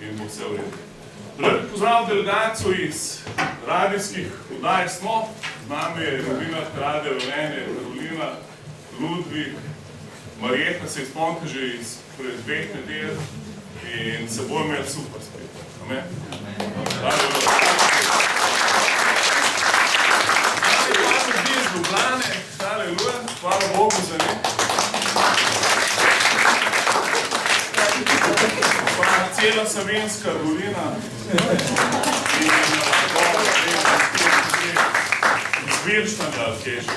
in bo vse v redu. Lep pozdrav delegacijo iz radijskih oddaj smo. Z nami je novinarka Radia Velenje, Karolina, Ludvik, Marjeta se izpomnite že iz pred 2 nedelj in se bojo imeli super spet. Amen? Hvala ljudi iz Ljubljane, hvala Bogu za njih. Pa cela Savinjska dolina in izvirštanga, kje že,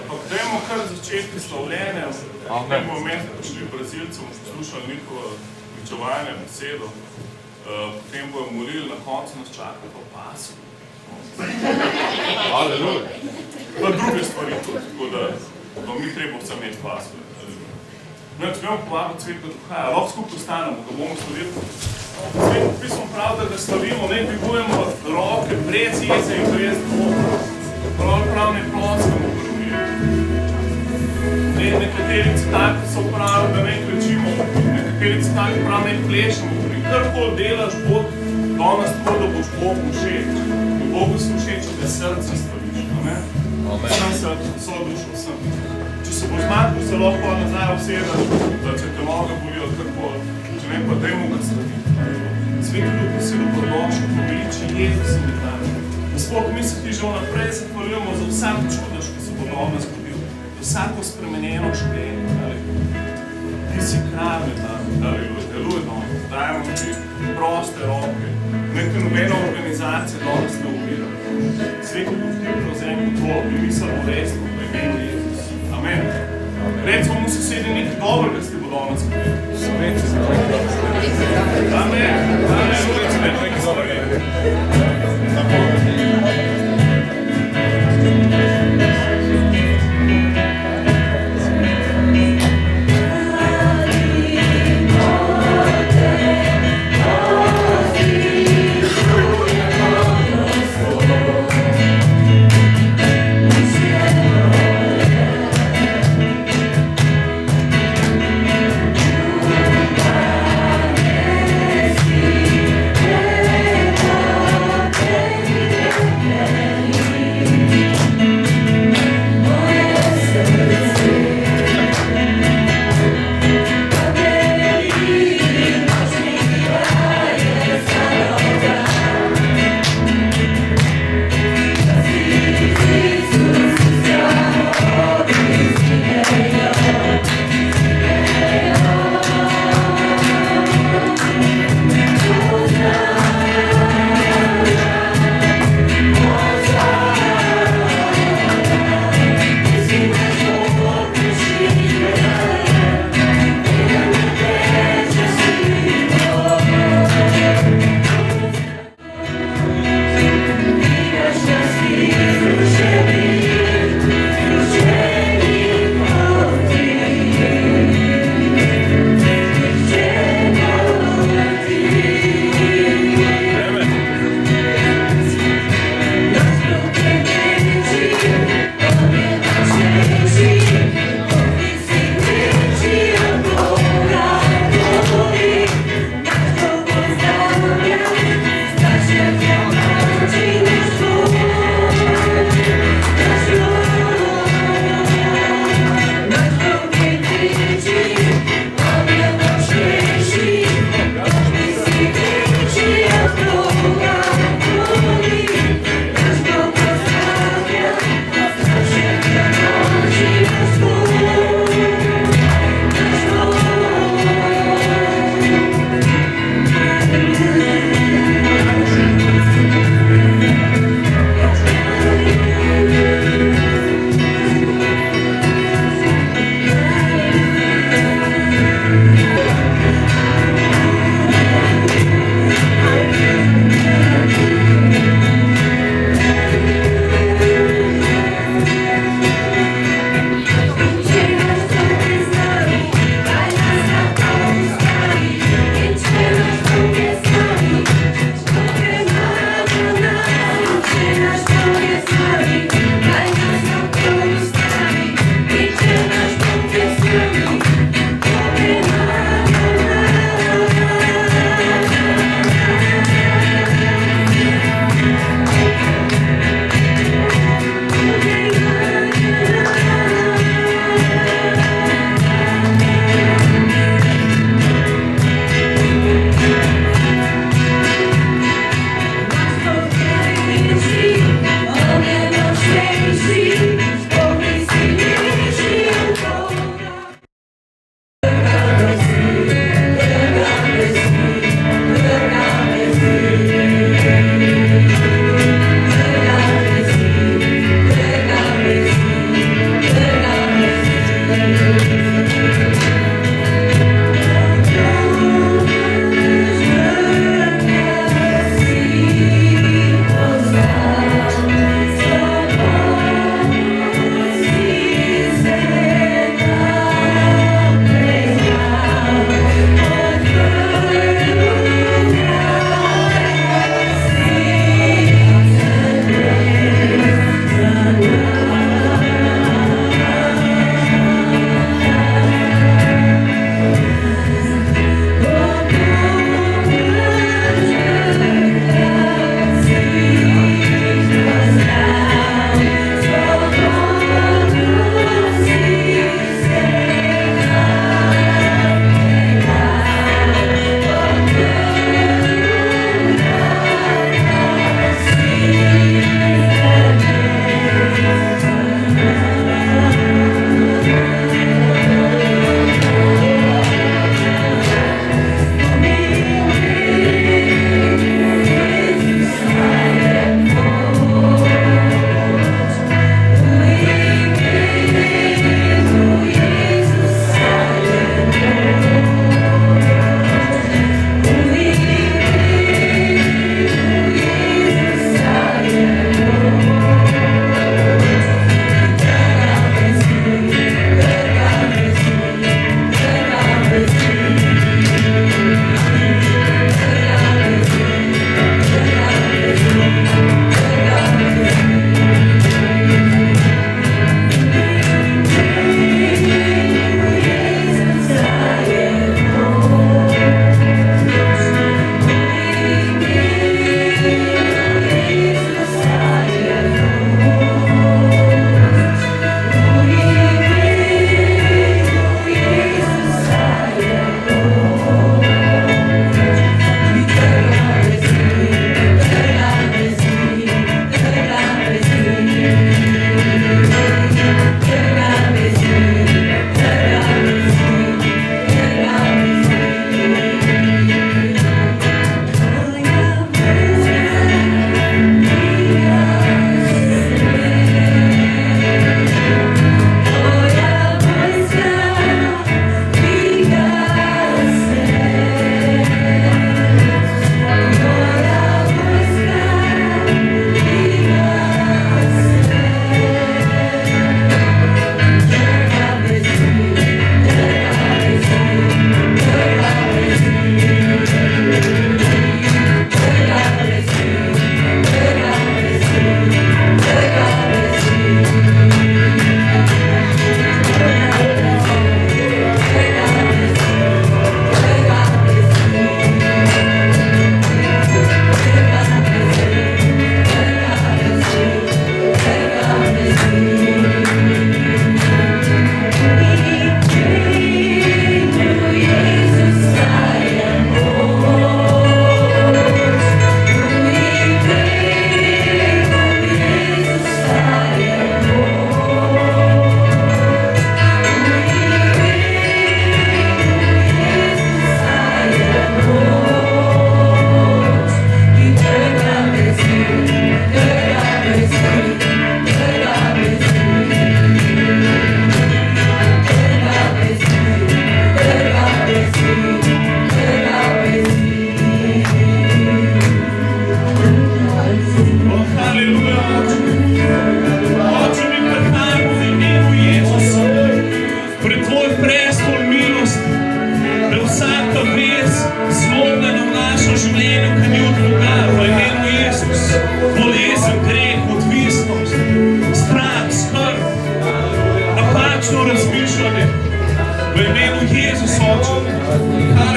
ampak dajmo kar začeti slavljenje, ne bomo imeti prišli Brazilcev, poslušali njihovo pričevanje, besedo, potem bojo molili, na koncu nas čaka pa pasu. Aleluja. Pa druge stvari tudi, tako da mi treba vsem imeti pasu. No, če gremo povabiti Svetega Duha, lahko skupaj ostanemo, ga bomo slavili. Sveto pismo pravi, da slavimo, ne dvigujemo roke brez jeze in brez dvoma. Prav ne ploskamo krvi. Nekateri citati so pravi, da ne klečimo, nekateri citati pravi, ne plešemo krvi. Karkoli delaš, Bog danes tako, da boš Bogu všeč. In Bogu si všeč, da srce staviš. Amen? Vsem srce, vso dušo, vsem. Če se boš zmatko, se lahko nazaj obsedaš, da če te noga bolijo karkoli, če ne pa dajmo ga slaviti. Sveti Duh si dobrodošel, poveliči Jezus in nekaj. Gospod, mi se ti že vnaprej zahvaljujemo za vsak čudež, ki se bo danes zgodil, za vsako spremenjeno življenje. Ti si kralj med nami, deluj danes, dajemo ti proste roke, nekaj nobena organizacija danes ne uvira. Sveti Duh ti prevzem kontrol in mi samo resno v imenu Jezus. Amen. Recimo mu sosedi nekaj dobrega s te bo danes zgodil. Amen.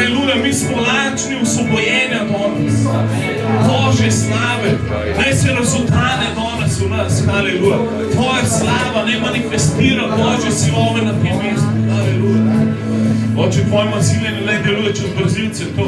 Haleluja, mi smo lačni osvobojenja danes. Božje slave, naj se razotane danes v nas. Haleluja. Tvoja slava naj manifestira Božje silove na tem mestu. Haleluja. Oče, Tvoje maziljenje naj deluje čez brzilce to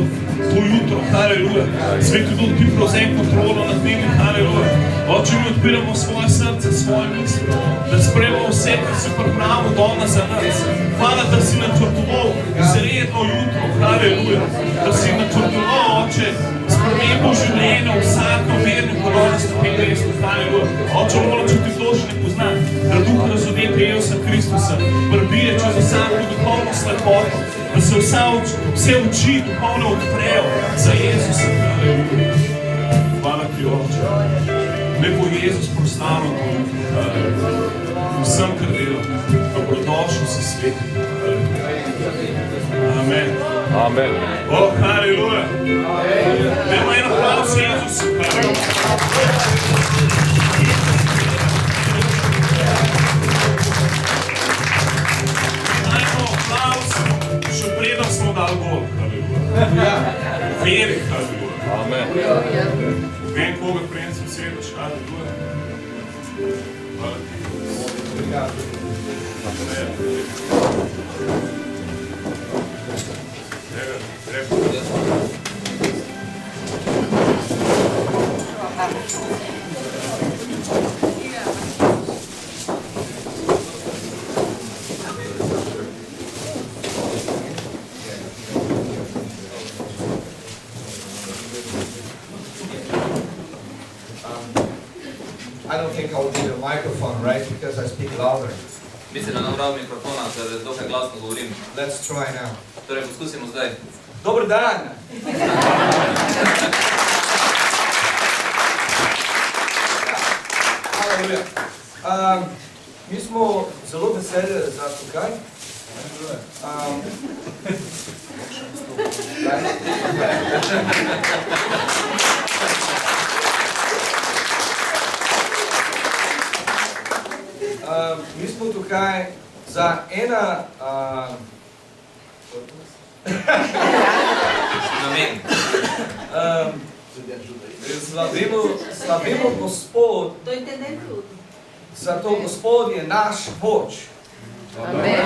jutro. Haleluja. Sveti Duh, Ti prevzemi kontrolo nad njimi. Haleluja. Oče, mi odpiramo svoje srce, svoje misli, da sprejmemo vse, ki si pripravil danes za nas. Hvala, da si načrtoval izredno jutro. Haleluja. Da si načrtoval, Oče, spremembo življenja vsako verniku danes na tem mestu. Haleluja. Oče, moram, če Ti kdo še ne pozna, da Duh razodete Jezusa Kristusa prebije čez vsako duhovno slepoto, da se vse oči duhovno odprejo za Jezusa. Haleluja. Hvala Ti, Oče. Naj bo Jezus proslavljen vsem, kar dela. Dobrodošel si sveti. Amen. Amen. Oh, haleluja. Dajmo en aplavz Jezusu. Dajmo aplavz, še preden smo dali gol. Haleluja. Veri, haleluja. Amen. Vem, koga prijem se sedaš, haleluja. Hvala Ti. I don't think I'll need a microphone, right? Because I speak louder. Mislim, da nam pravi mikrofona, ker dokaj glasno govorim. Let's try now. Torej, poskusimo zdaj. Dobar dan! Haleluja. Mi smo zelo veseli za tukaj. Mi smo tukaj za ena Namen. Slavimo Gospod, Tô entendendo tudo. zato Gospod je naš moč. Amém.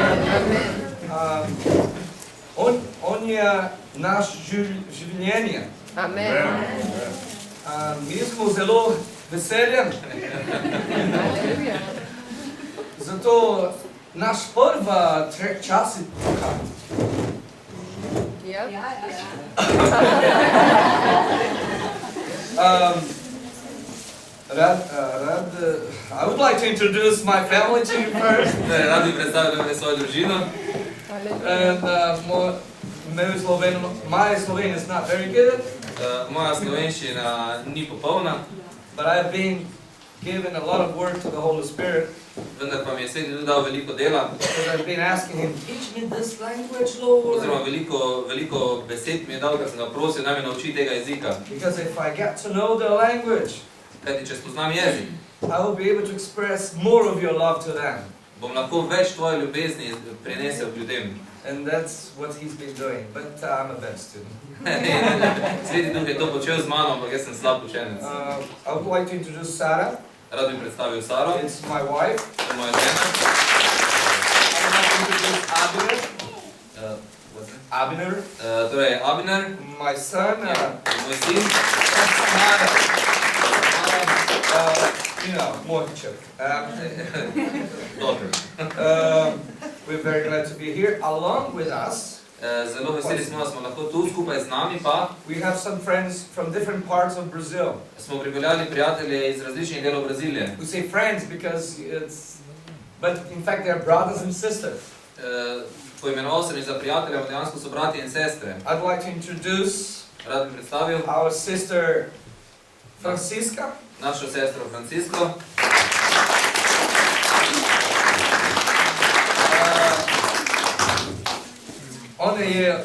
Amém. On je naš življenje. Amém. Mi smo zelo veseljem. Aleluia. Zato naš prva čas je tukaj. Yep. I would like to introduce my family to you first. Rad bi predstavil svojo družino. And my Slovenian is not very good, Moja slovenščina ni popolna, but I've been given a lot of work to the Holy Spirit. vendar pa mi je Sveti Duh dal veliko dela, Because I've been asking Him, teach me this language, Lord. oziroma veliko besed mi je dal, ker sem ga prosil, naj me nauči tega jezika. Because if I get to know the language, Kajti, če spoznam jezik, I will be able to express more of your love to them. bom lahko več tvoje ljubezni prenesel ljudem. And that's what He's been doing. But I'm a bad student. Sveti Duh je to počel z mano, ampak jaz sem slab učenec. I would like to introduce Sarah. Rad bi predstavil Saro, It's my wife. to je moja žena. I would like to introduce Abner. Abner. Torej, Abner, My son. moj sin. That's Tamara. You know, Mohichuk. Dobro. We're very glad to be here. Along with us, Zelo veseli smo, da smo lahko tu, skupaj z nami pa we have some friends from different parts of Brazil. smo pripeljali prijatelje iz različnih delov Brazilije. We say friends because but in fact they're brothers and sisters. Poimenoval sem jih za prijatelje, ampak dejansko so bratje in sestre. I'd like to introduce Rad bi predstavil our sister Francisca. našo sestro Francisko. Ona je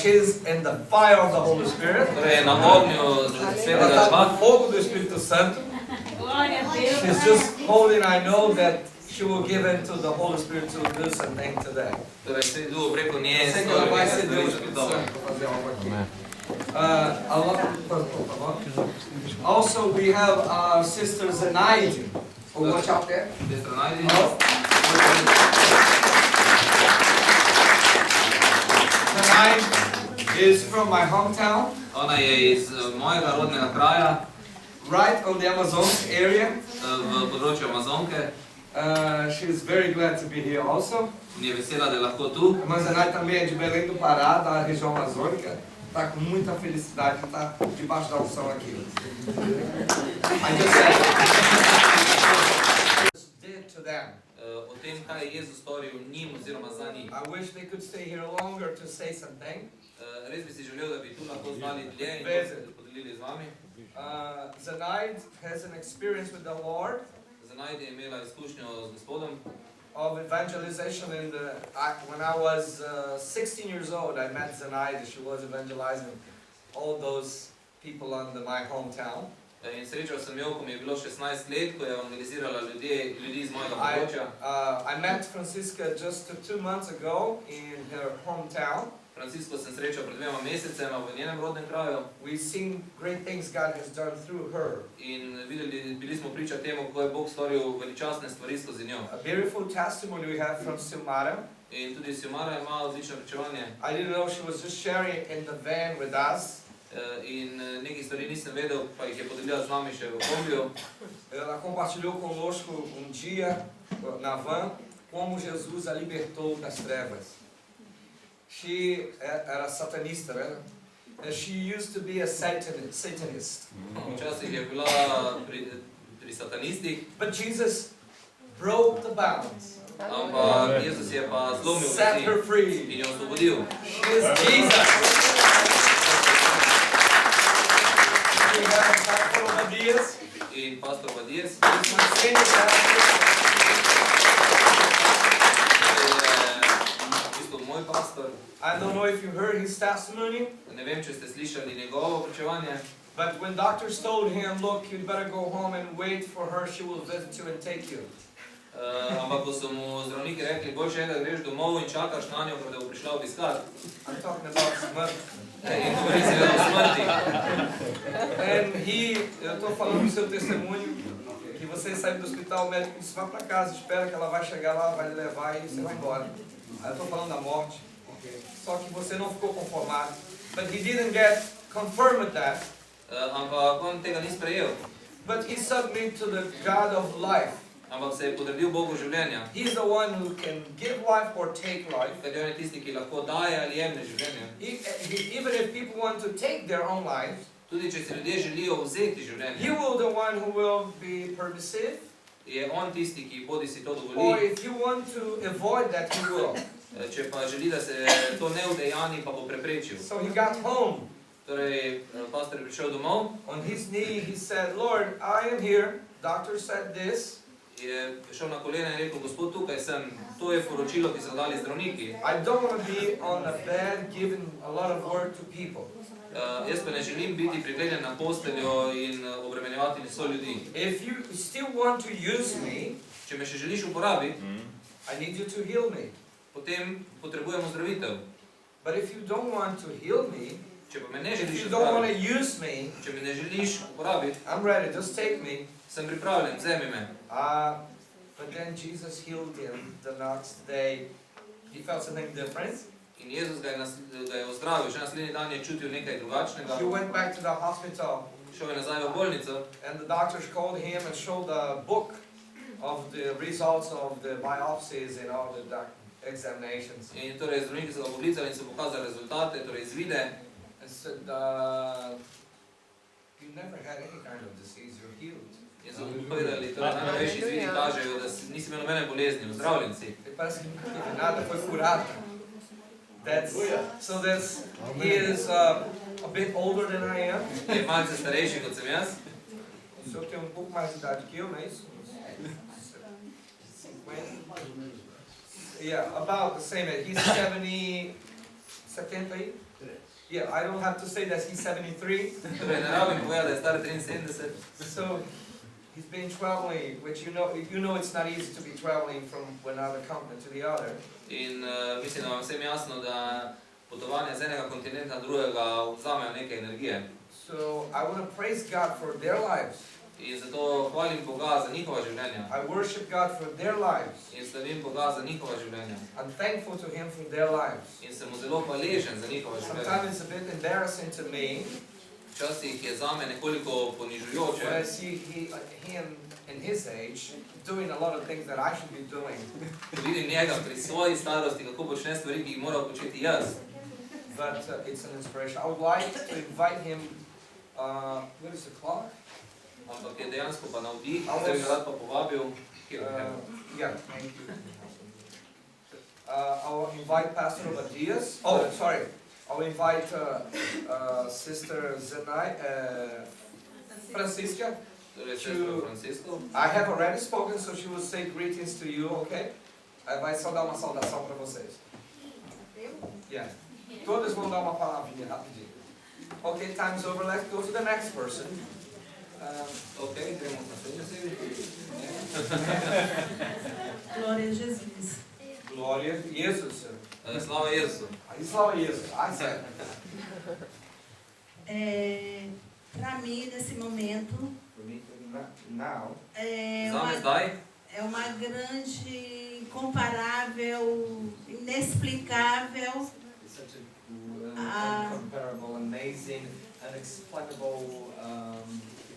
she's in the fire of the Holy Spirit. Torej, na ognju Svetega Duha. Fogo do Espírito Santo. She's just holding, I know that she will give in to the Holy Spirit to do something today. Torej, Sveti Duh preko nje Sei que stori ela vai neke ser stvari Deus še Espírito dobro. Santo para fazer algo aqui. Also, we have our sister Zenaide. Oh, watch out there. Sestra Najdi. Zenaide is from my hometown, Ona je iz mojega rodnega kraja, right on the Amazon area. v področju Amazonke. She is very glad to be here also. In je vesela, da je lahko tu. Mas a Zenaide também é de Belém do Pará, da região amazônica. Está com muita felicidade de estar debaixo da unção aqui. I just said, did to them. O tem, kaj je Jezus storil njim oziroma za njih. I wish they could stay here longer to say something. Res bi si želel, da bi tu lahko znali dlje in to se podelili z vami. Zenaide has an experience with the Lord Zenaide je imela izkušnjo z Gospodom. of evangelization. When I was 16 years old, I met Zenaide. She was evangelizing all those people in my hometown. In srečal sem jo, ko mi je bilo 16 let, ko je evangelizirala ljudi iz mojega področja. I met Francisca just 2 months ago in her hometown. Francisko sem srečal pred 2 mesecema v njenem rodnem kraju. We've seen great things God has done through her. In bili smo priča temu, kako je Bog storil veličastne stvari skozi njo. A beautiful testimony we have from Silmara. In tudi Silmara ima odlično pričevanje. I didn't know she was just sharing in the van with us. In nekaj stvari nisem vedel, pa jih je podelila z nami še v kombiju. Ela compartilhou conosco dia na van como Jesus a libertou das trevas. She era satanista, né? She used to be a Satanist. Včasih je bila pri satanistih, But Jesus broke the bounds, ampak Jezus je pa zlomil set vezi her free. in jo osvobodil. She is Jesus. We have Pastor Obadias. In pastor Badijas, He's my senior pastor. v bistvu moj pastor. I don't know if you heard his testimony, Ne vem, če ste slišali njegovo pričevanje, but when doctors told him, look, you'd better go home and wait for her, she will visit you and take you. ampak ko so mu zdravniki rekli, boljše je, da greš domov in čakaš na njo, da bo prišla obiskat. I'm talking about smrt. In govori seveda o smrti. And eu estou falando do seu testemunho, que você sai do hospital, o médico disse, vá para casa, espera que ela vai chegar lá, vai lhe levar e você vai embora. Aí eu estou falando da morte. Só que você não ficou conformado. But he didn't get confirmed that. Ampak on tega ni sprejel. But he submitted to the God of life. Ampak se je podredil Bogu življenja. He's the one who can give life or take life. Ker on je tisti, ki lahko daje ali jemne življenje. Even if people want to take their own lives, Tudi če si ljudje želijo vzeti he življenje, will the one who will be permissive. je on tisti, ki bodi si to Or dovoli. if you want to avoid that, he will. Če pa želi, da se to ne udejani, pa bo preprečil. So he got home. Torej, pastor je prišel domov, On his knee, he said, Lord, I am here. Doctor said this. je prišel na kolena in rekel, Gospod, tukaj sem, to je poročilo, ki so dali zdravniki. I don't want to be on a bed giving a lot of work to people. Jaz pa ne želim biti priklenjen na posteljo in obremenjevati so ljudi. If you still want to use me, Če me še želiš uporabiti, I need you to heal me. potem potrebujemo zdravitev. But if you don't want to heal me, Če pa me ne if želiš you don't want uporabiti, to use me, če me ne želiš uporabiti, I'm ready. Just take me. sem pripravljen, vzemi me. But then Jesus healed him the next day. He felt something different. In Jezus ga je ozdravil, še naslednji dan je čutil nekaj drugačnega. He went back to the hospital. Šel je nazaj v bolnico And the doctors called him and showed the book of the results of the biopsies and all the examinations. in torej zdravniki so ga poklicali in so pokazali rezultate, torej izvide. And said, you never had any kind of disease, you're healed. In so mu povedali, torej najnovejši izvidi kažejo, da nisi imel nobene bolezni, ozdravljen si. E parece que nada foi curado. He is a bit older than I am. Je malce starejši kot sem jaz. O senhor tem pouco mais de idade que eu, não é isso? 50. Yeah, about the same age. He's 70, 70. Yeah, I don't have to say that he's 73. Torej, ne rabim povedati, da je star 73. So he's been traveling, which you know it's not easy to be traveling from one other continent to the other. In mislim, da vam vsem jasno, da potovanje z enega kontinenta na drugega vzamejo nekaj energije. So I want to praise God for their lives. In zato hvalim Boga za njihova življenja. I worship God for their lives. In slavim Boga za njihova življenja. I'm thankful to Him for their lives. In sem mu zelo hvaležen za njihova življenja. Sometimes it's a bit embarrassing to me Včasih je zame nekoliko ponižujoče, when I see him in his age doing a lot of things that I should be doing. ko vidim njega pri svoji starosti, kako počne stvari, ki jih moral početi jaz. But it's an inspiration. I would like to invite him. What is the clock? Ampak je dejansko pa navdih, zdaj bi ga rad pa povabil. Yeah, thank you. I'll invite Pastor Obadias. Sorry. I'll invite Sister Zenai, Francisca. Torej, sestro Francisco. I have already spoken, so she will say greetings to you, okay? Vai só dar uma saudação para vocês. Yeah. Todos vão dar uma palavrinha rapidinho. Okay, time's over. Let's go to the next person. Ok, gremo na naslednjo Glória a Jesus. Glória a Jesus. Slava Jezusu. Slava Jesus. I said. Para mim, nesse momento, Now. Zame zdaj é uma grande, incomparável, inexplicável. It's such an incomparable, amazing, unexplainable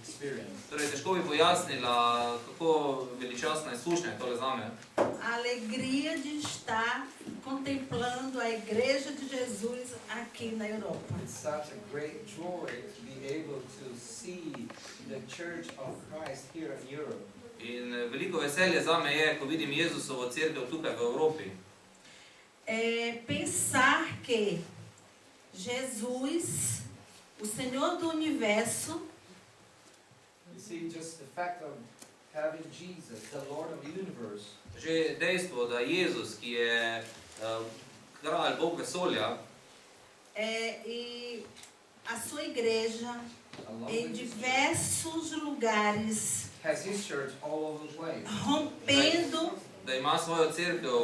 experience. Torej, težko bi pojasnila, kako veličastna izkušnja je tole zame. A alegria de estar contemplando a Igreja de Jesus aqui na Europa. It's such a great joy to be able to see the Church of Christ here in Europe. In veliko veselje zame je, ko vidim Jezusovo cerkev tukaj v Evropi. Pensar que Jesus, o Senhor do Universo, You see, just the fact of having Jesus, the Lord of the universe, Že dejstvo, da Jezus, ki je kralj, Bog vesolja, e a sua igreja along em with his church, diversos lugares, has his church all over the place. rompendo da ima svojo cerkev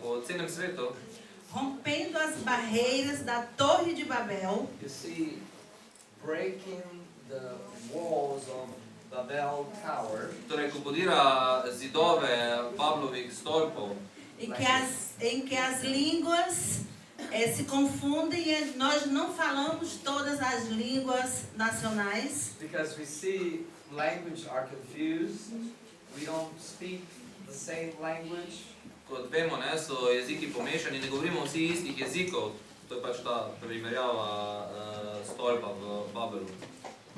po celem svetu, rompendo as barreiras da Torre de Babel, You see, breaking the walls of Babel Tower, torej ko podira zidove Pavlovih stolpov, em que as línguas se confundem e nós não falamos todas as línguas nacionais. because we see language are confused, we don't speak the same language, kot vemo, ne, so jeziki pomešani, ne govorimo vsi istih jezikov, to je pač ta primerjava stolpa v Babelu.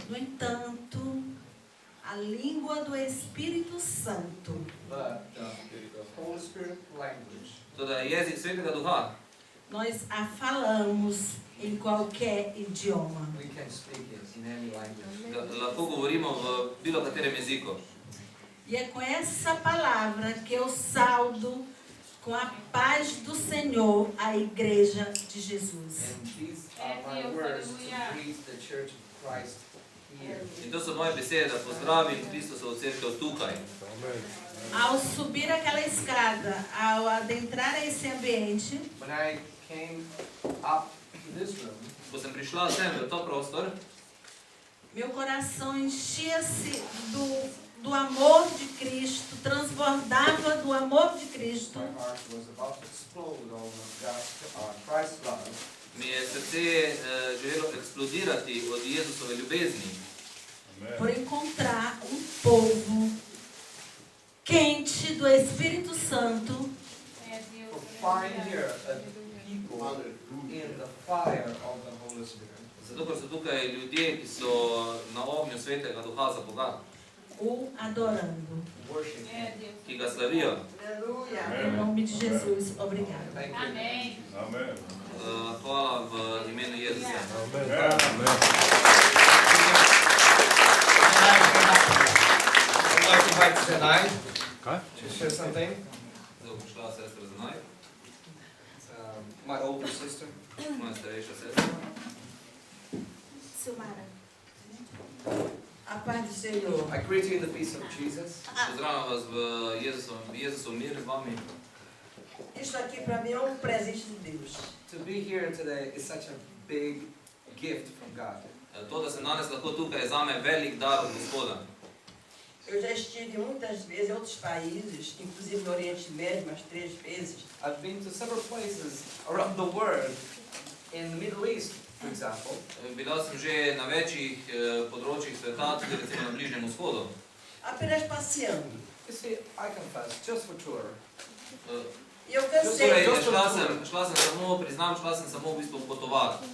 No entanto, a língua do Espírito Santo but the Holy Spirit language, Toda jezik Svetega Duha, nós a falamos em qualquer idioma. we can speak it in any language. ga lahko govorimo v bilo katerem jeziku. E é com essa palavra que eu saudo com a paz do Senhor a Igreja de Jesus. And these are my words to greet the Church of Christ here. In to so moje besede, da pozdravim Kristusovo cerkev tukaj. Ao subir aquela escada, ao adentrar esse ambiente, When I came up to this room, Ko sem prišla sem v ta prostor, meu coração enchia-se do amor de Cristo, transbordava do amor de Cristo. my heart was about to explode of Christ's love. mi je srce želelo eksplodirati od Jezusove ljubezni, Por encontrar povo quente do Espírito Santo, To find here a people in the fire of the Holy Spirit. zato ker so tukaj ljudje, ki so na ognju Svetega Duha za Boga, o adorando. Worship Him. ki ga slavijo. Em nome de Jesus, obrigado. Thank you. Amen. Hvala v imenu Jezusa. I'd like to invite Senai to share something. Zdaj bo prišla sestra Zenaj, My older sister. moja starejša sestra. Silmara, a paz de Senhor. I greet you in the peace of Jesus. Pozdravljam vas v Jezusu mir z vami. Isso aqui para mim é um presente de Deus. To be here today is such a big gift from God. To, da sem danes lahko tukaj, je zame velik dar od Gospoda. Eu já estive muitas vezes em outros países, inclusive no Oriente Médio, umas 3 vezes. I've been to several places around the world, in the Middle East, for example. Bila sem že na večjih področjih sveta, tudi recimo na Bližnjem vzhodu. Apenas passeando. You see, I confess, just for tour. E eu Torej, cansei. šla sem samo, priznam, šla sem samo v bistvu potovati.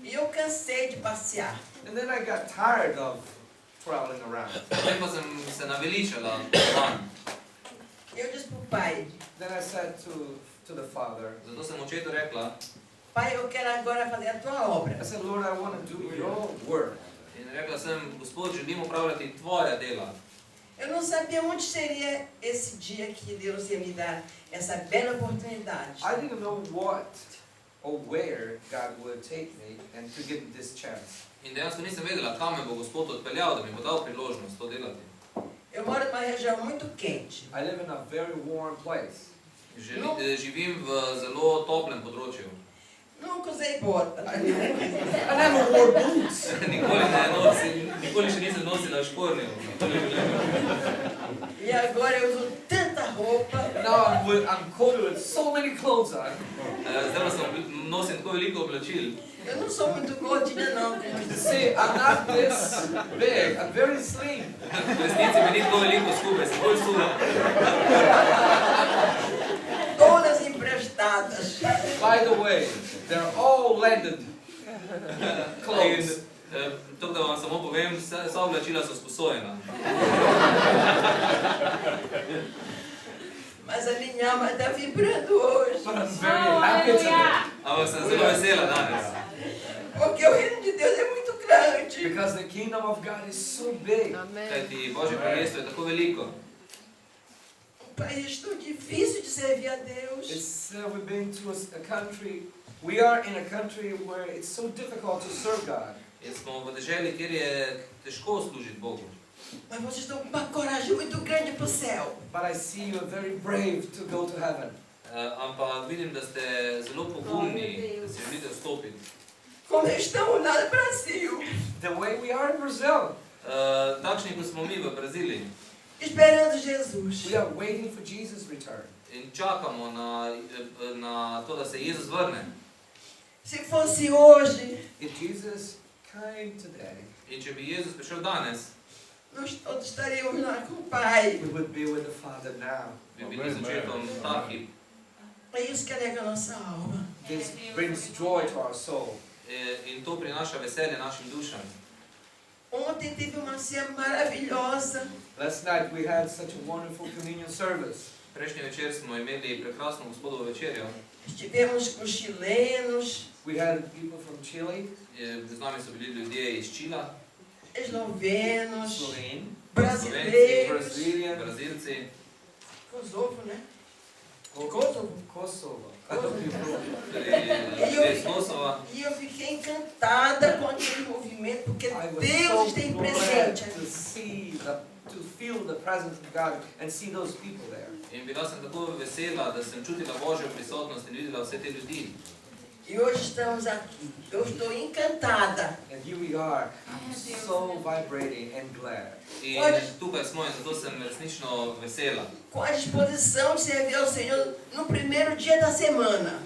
E eu cansei de passear. And then I got tired of traveling around. Potem pa sem se naveličala potovati. Eu disse para o pai, Then I said to the Father, Zato sem očetu rekla pai, eu quero agora fazer a tua obra. I said, Lord, I want to do your work. in rekla sem, Gospod, želim upravljati tvoja dela. Eu não sabia onde seria esse dia que Deus ia me dar essa bela oportunidade. I didn't know what or where God would take me and to give me this chance. In dejansko nisem vedela, kam me bo Gospod odpeljal, da mi bo dal priložnost to delati. Eu moro numa região muito quente. I live in a very warm place. Živim v zelo toplem področju. Nunca usei bota. I never wore boots. Nikoli še nisem nosila škornjev. E agora eu uso tanta roupa. Now I'm coated with so many clothes on. Zdaj pa nosim tako veliko oblačil. Eu não sou muito gordinha não. You see, I'm not this big. I'm very slim. V resnici mi ni tako veliko skupaj, sem bolj suha. Todas emprestadas. By the way, they're all landed clothes. To, da vam samo povem, vsa oblačila so sposojena. Mas a minha alma está vibrando hoje. But I'm very happy today. Ampak sem zelo vesela danes. Porque o reino de Deus é muito grande. Because the kingdom of God is so big. Amen. Kajti Božje kraljestvo je tako veliko. Um país tão difícil de servir a Deus. We've been to a country, we are in a country where it's so difficult to serve God. In smo v deželi, kjer je težko služiti Bogu. Mas vocês estão com uma coragem muito grande para o céu. But I see you are very brave to go to heaven. Ampak vidim, da ste zelo pogumni, da si želite vstopiti. Como estamos lá no Brasil. The way we are in Brazil. Takšni, kot smo mi v Braziliji. Esperando Jesus. We are waiting for Jesus' return. In čakamo na to, da se Jezus vrne. Se fosse hoje, If Jesus came today, In če bi Jezus prišel danes, nós todos estaríamos lá com o Pai. we would be with the Father now. bi bili z očetom ta hip. É isso que alegra a nossa alma. This brings joy to our soul. In to prinaša veselje našim dušam. Ontem teve uma ceia maravilhosa. Last night we had such a wonderful communion service. Prejšnji večer smo imeli prekrasno Gospodovo večerjo. Estivemos com chilenos, We had people from Chile, Z nami so bili ljudje iz Čila, eslovenos, Slovene, brasileiros, Brazilian, Brazilci, Kosovo, né? Kosovo. tudi ljudje iz Kosova. E eu fiquei encantada com aquele movimento, porque I was Deus so tem glad presente. to see, to feel the presence of God and see those people there. In bila sem tako vesela, da sem čutila Božjo prisotnost in videla vse te ljudi. E hoje estamos aqui. Eu estou encantada. And here we are. I'm so vibrating and glad. In tukaj smo in zato sem resnično vesela. Com a disposição de servir ao Senhor no primeiro dia da semana.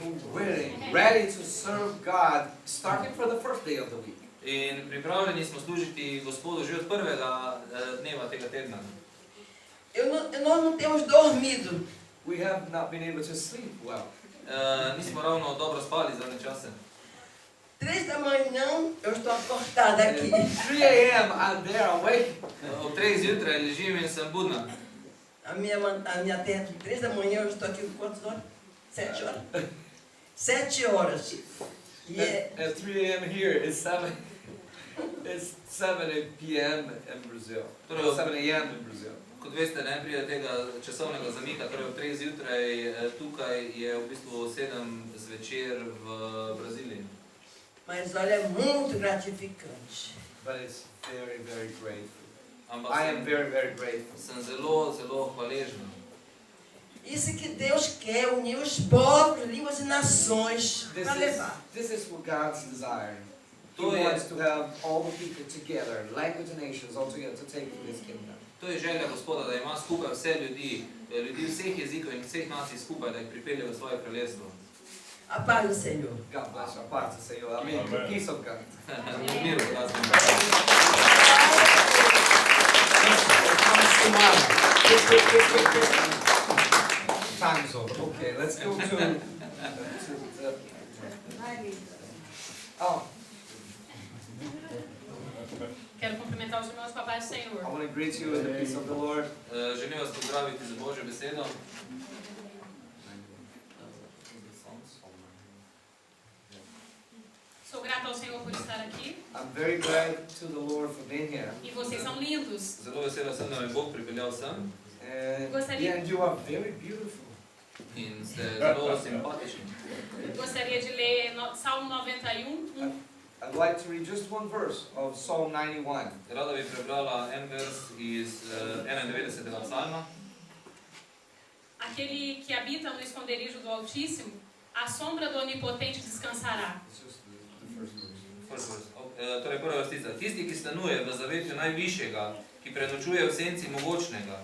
Ready to serve God, starting for the first day of the week. In pripravljeni smo služiti Gospodu že od prvega dneva tega tedna. Nós não temos dormido. We have not been able to sleep well. Nismo ravno dobro spali zadnje čase. 3 da manhã eu estou acordada aqui. 3 a.m. I'm there awake. Ob 3 zjutraj ležim in sem budna. A minha terra, 3 da manhã eu estou aqui com quantas horas? 7 horas. 7 horas. E At 3 a.m. here is 7. It's 7 p.m. in Brazil. 7 a.m. in Brazil. Kot veste, ne pride tega časovnega zamika, torej ob 3 zjutraj, tukaj je v bistvu 7 zvečer v Braziliji. Mas olha, é muito gratificante. But it's very, very grateful. Ampak I am very, very grateful. sem zelo, zelo hvaležen. Isso que Deus quer, unir os povos, línguas e nações para levar. This is what God's desire. He To je, wants to have all the people together, language and nations all together to take His kingdom. to je želja Gospoda, da ima skupaj vse ljudi, ljudi vseh jezikov in vseh nacij skupaj, da jih pripelje v svoje kraljestvo. A paz do Senhor. God bless you. A paz do Senhor. Amém. Amen. The peace of God. Mir v raznem. Time's over. Okay, let's go to the, oh, Quero cumprimentar os irmãos com a paz do Senhor. I want to greet you in the peace of the Lord. Želim vas pozdraviti z Božjo besedo. Sou grata ao Senhor por estar aqui. I'm very glad to the Lord for being here. E vocês são lindos. Zelo vesela sem, da me Bog pripeljal sem And you are very beautiful. in ste zelo simpatični. Gostaria de ler Salmo 91. I'd like to read just one verse of Psalm 91. Rada bi prebrala en vers iz 91. psalma. Aquele que habita no esconderijo do Altíssimo, à sombra do Onipotente descansará. It's just the first verse. First verse. Torej prva vrstica. Tisti, ki stanuje v zavetju najvišjega, ki prenočuje v senci mogočnega.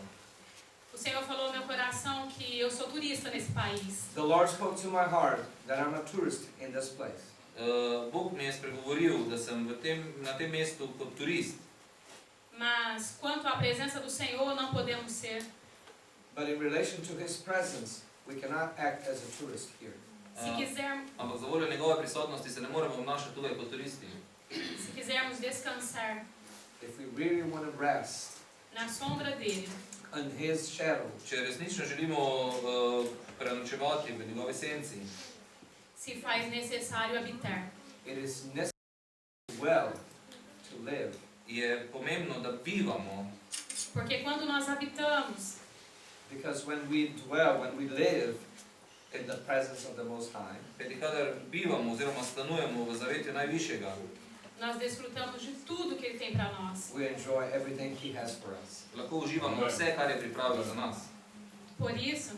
O Senhor falou no meu coração que eu sou turista nesse país. The Lord spoke to my heart that I'm a tourist in this place. Bog mi je spregovoril, da sem na tem mestu kot turist. Mas quanto à presença do Senhor, não podemos ser. But in relation to His presence, we cannot act as a tourist here. Se quisermos, Ampak za voljo njegove prisotnosti se ne moremo obnašati tukaj kot turisti. se quisermos descansar If we really want to rest na sombra dele, in His shadow, Če resnično želimo prenočevati v njegovi senci, se faz necessário habitar. it is necessary well to live. je pomembno, da bivamo. Porque quando nós habitamos, Because when we dwell, when we live in the presence of the Most High, Kajti kadar bivamo oziroma stanujemo v zavetju najvišjega, nós desfrutamos de tudo que Ele tem para nós. we enjoy everything He has for us. lahko uživamo vse, kar je pripravil za nas. Por isso,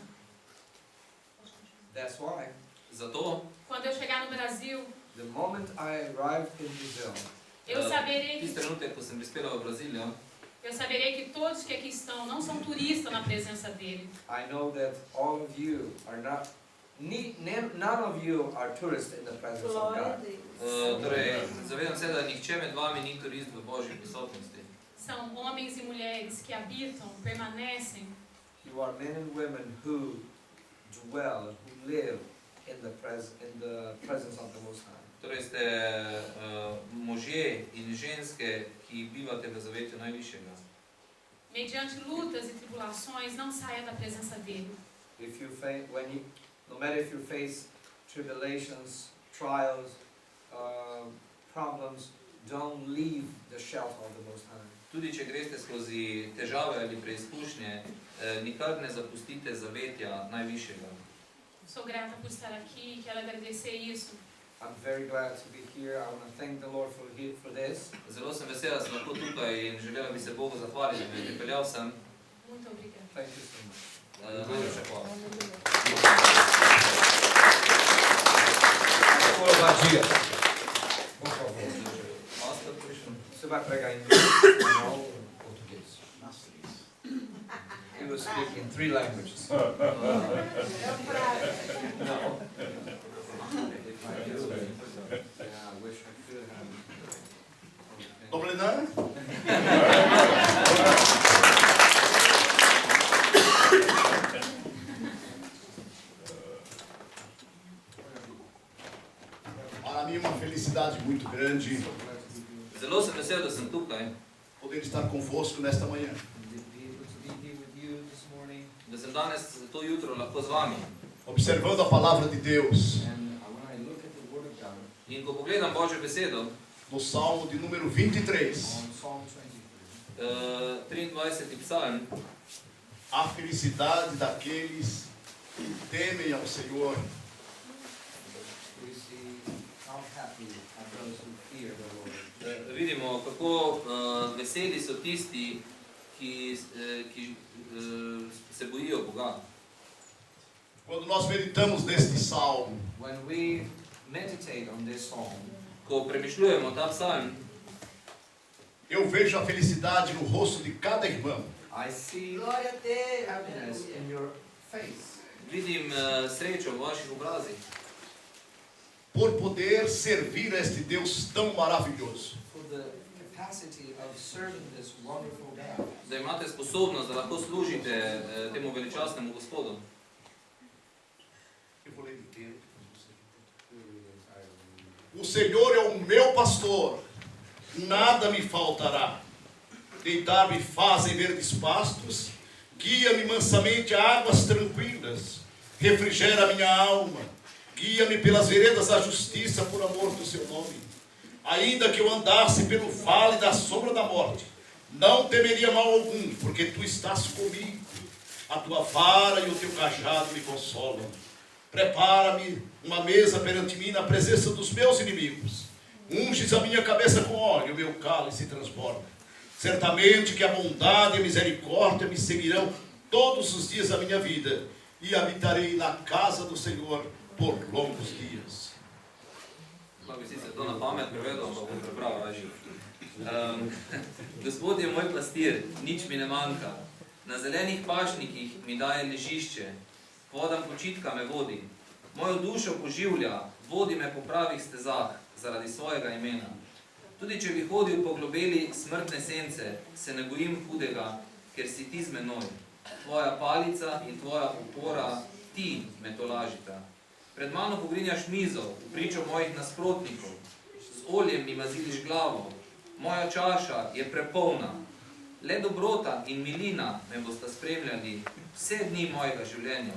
That's why, Zato, quando eu chegar no Brasil, the moment I arrived in Brazil, eu saberei tisti que, trenutek, ko sem prispela v Brazilijo, eu saberei que todos que aqui estão não são turistas na presença dele. I know that all of you are not, none of you are tourists in the presence of Glória a God. Deus. torej, zavedam se, da nihče med vami ni turist v Božji prisotnosti. São homens e mulheres que habitam, permanecem You are men and women who dwell, who live in the presence of the Most High. Torej ste možje in ženske, ki bivate v zavetju najvišjega. mediante lutas e tribulações, não saia da presença dele. If you face, no matter if you face tribulations, trials, problems, don't leave the shelter of the Most High. Tudi če greste skozi težave ali preizkušnje, nikar ne zapustite zavetja najvišjega. Sou grata por estar aqui, quero agradecer isso. I'm very glad to be here. I want to thank the Lord for this. Zelo sem vesela, da sem lahko tukaj in želela bi se Bogu zahvaliti, da me je pripeljal sem. Muito obrigada. Thank you so much. Najlepša hvala. Pastor Badia, por favor. Pastor prišel. Você vai pregar em espanhol ou português? He will speak in 3 languages. É o prazo. No. If I do, yeah, I wish I could have. Dobre dan. Para mim é uma felicidade muito grande Zelo sem vesel, da sem tukaj, poder estar convosco nesta manhã. To be able to be here with you this morning. da sem danes to jutro lahko z vami. Observando a palavra de Deus And when I look at the Word of God, In ko pogledam Božjo besedo, no Salmo de número 23, on Psalm 23, 23. psalm, a felicidade daqueles que temem ao Senhor, we see how happy are those who fear the Lord. vidimo, vidimo, kako veseli so tisti, ki se bojijo Boga. Quando nós meditamos neste salmo, When we meditate on this psalm, Ko premišljujemo ta psalm, eu vejo a felicidade no rosto de cada irmão. I see Glória a Deus. happiness in your face vidim srečo v vaših obrazih, Por poder servir a este Deus tão maravilhoso. for the capacity of serving this wonderful God. da imate sposobnost, da lahko služite temu veličastnemu Gospodu. Eu vou ler inteiro. O Senhor é o meu pastor, nada me faltará. Deitar-me faz em verdes pastos, guia-me mansamente a águas tranquilas, refrigera minha alma, guia-me pelas veredas da justiça por amor do seu nome. Ainda que eu andasse pelo vale da sombra da morte, não temeria mal algum, porque tu estás comigo. A tua vara e o teu cajado me consolam. Prepara-me uma mesa perante mim na presença dos meus inimigos. Unges a minha cabeça com óleo, o meu cálice transborda. Certamente que a bondade e a misericórdia me seguirão todos os dias da minha vida, e habitarei na casa do Senhor por longos dias. Pa bi sicer to na pamet prevedel, ampak bom prebral raje. Gospod je moj pastir, nič mi ne manjka. Na zelenih pašnikih mi daje ležišče, k vodam počitka me vodi. Mojo dušo poživlja, vodi me po pravih stezah, zaradi svojega imena. Tudi če bi hodil po globeli smrtne sence, se ne bojim hudega, ker si ti z menoj. Tvoja palica in tvoja opora, ti me tolažita. Pred mano pogrinjaš mizo, v pričo mojih nasprotnikov. Z oljem mi maziliš glavo. Moja čaša je prepolna. Le dobrota in milina me bosta spremljali vse dni mojega življenja.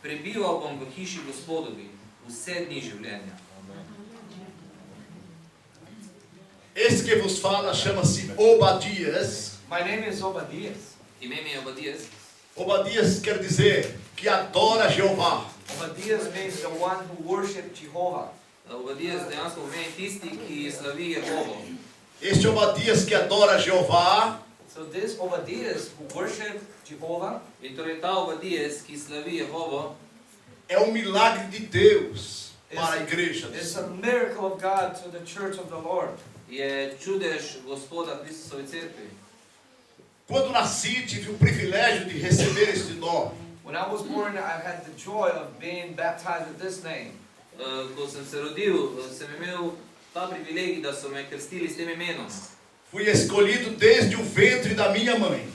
Prebival bom v hiši Gospodovi vse dni življenja. Esse que vos fala chama-se Obadias. My name is Obadias. Ime mi je Obadias. Obadias quer dizer que adora Jeová. Obadias means the one who worships Jehovah. Obadias dejansko pomeni tisti, ki slavi Jehovo. Este Obadias que adora Jeová So this Obadias who worship Jehovah In torej ta Obadias, ki slavi Jehovo, é um milagre de Deus para a igreja. is a miracle of God to the church of the Lord. je čudež Gospoda Kristusovi cerkvi. Quando nasci, tive o privilégio de receber este nome. When I was born, I had the joy of being baptized with this name. Ko sem se rodil, sem imel ta privilegij, da so me krstili s tem imenom. Fui escolhido desde o ventre da minha mãe.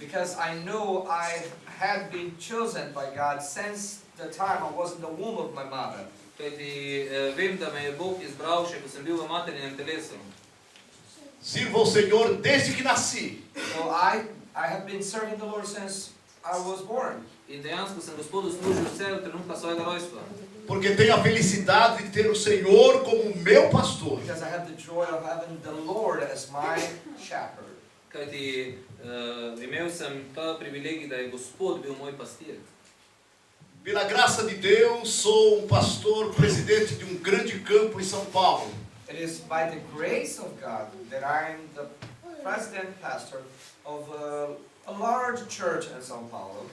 Because I know I had been chosen by God since the time I was in the womb of my mother. Kajti vem, da me je Bog izbral še, ko sem bil v materinem telesu. Sirvo ao Senhor desde que nasci. So I have been serving the Lord since I was born. In dejansko sem Gospodu služil vse od trenutka svojega rojstva. Porque tenho a felicidade de ter o Senhor como meu pastor. Because I have the joy of having the Lord as my shepherd. Kajti imel sem ta privilegij, da je Gospod bil moj pastir. Pela graça de Deus, sou um pastor presidente de um grande campo em São Paulo. It is by the grace of God that I am the president pastor of a large church in São Paulo.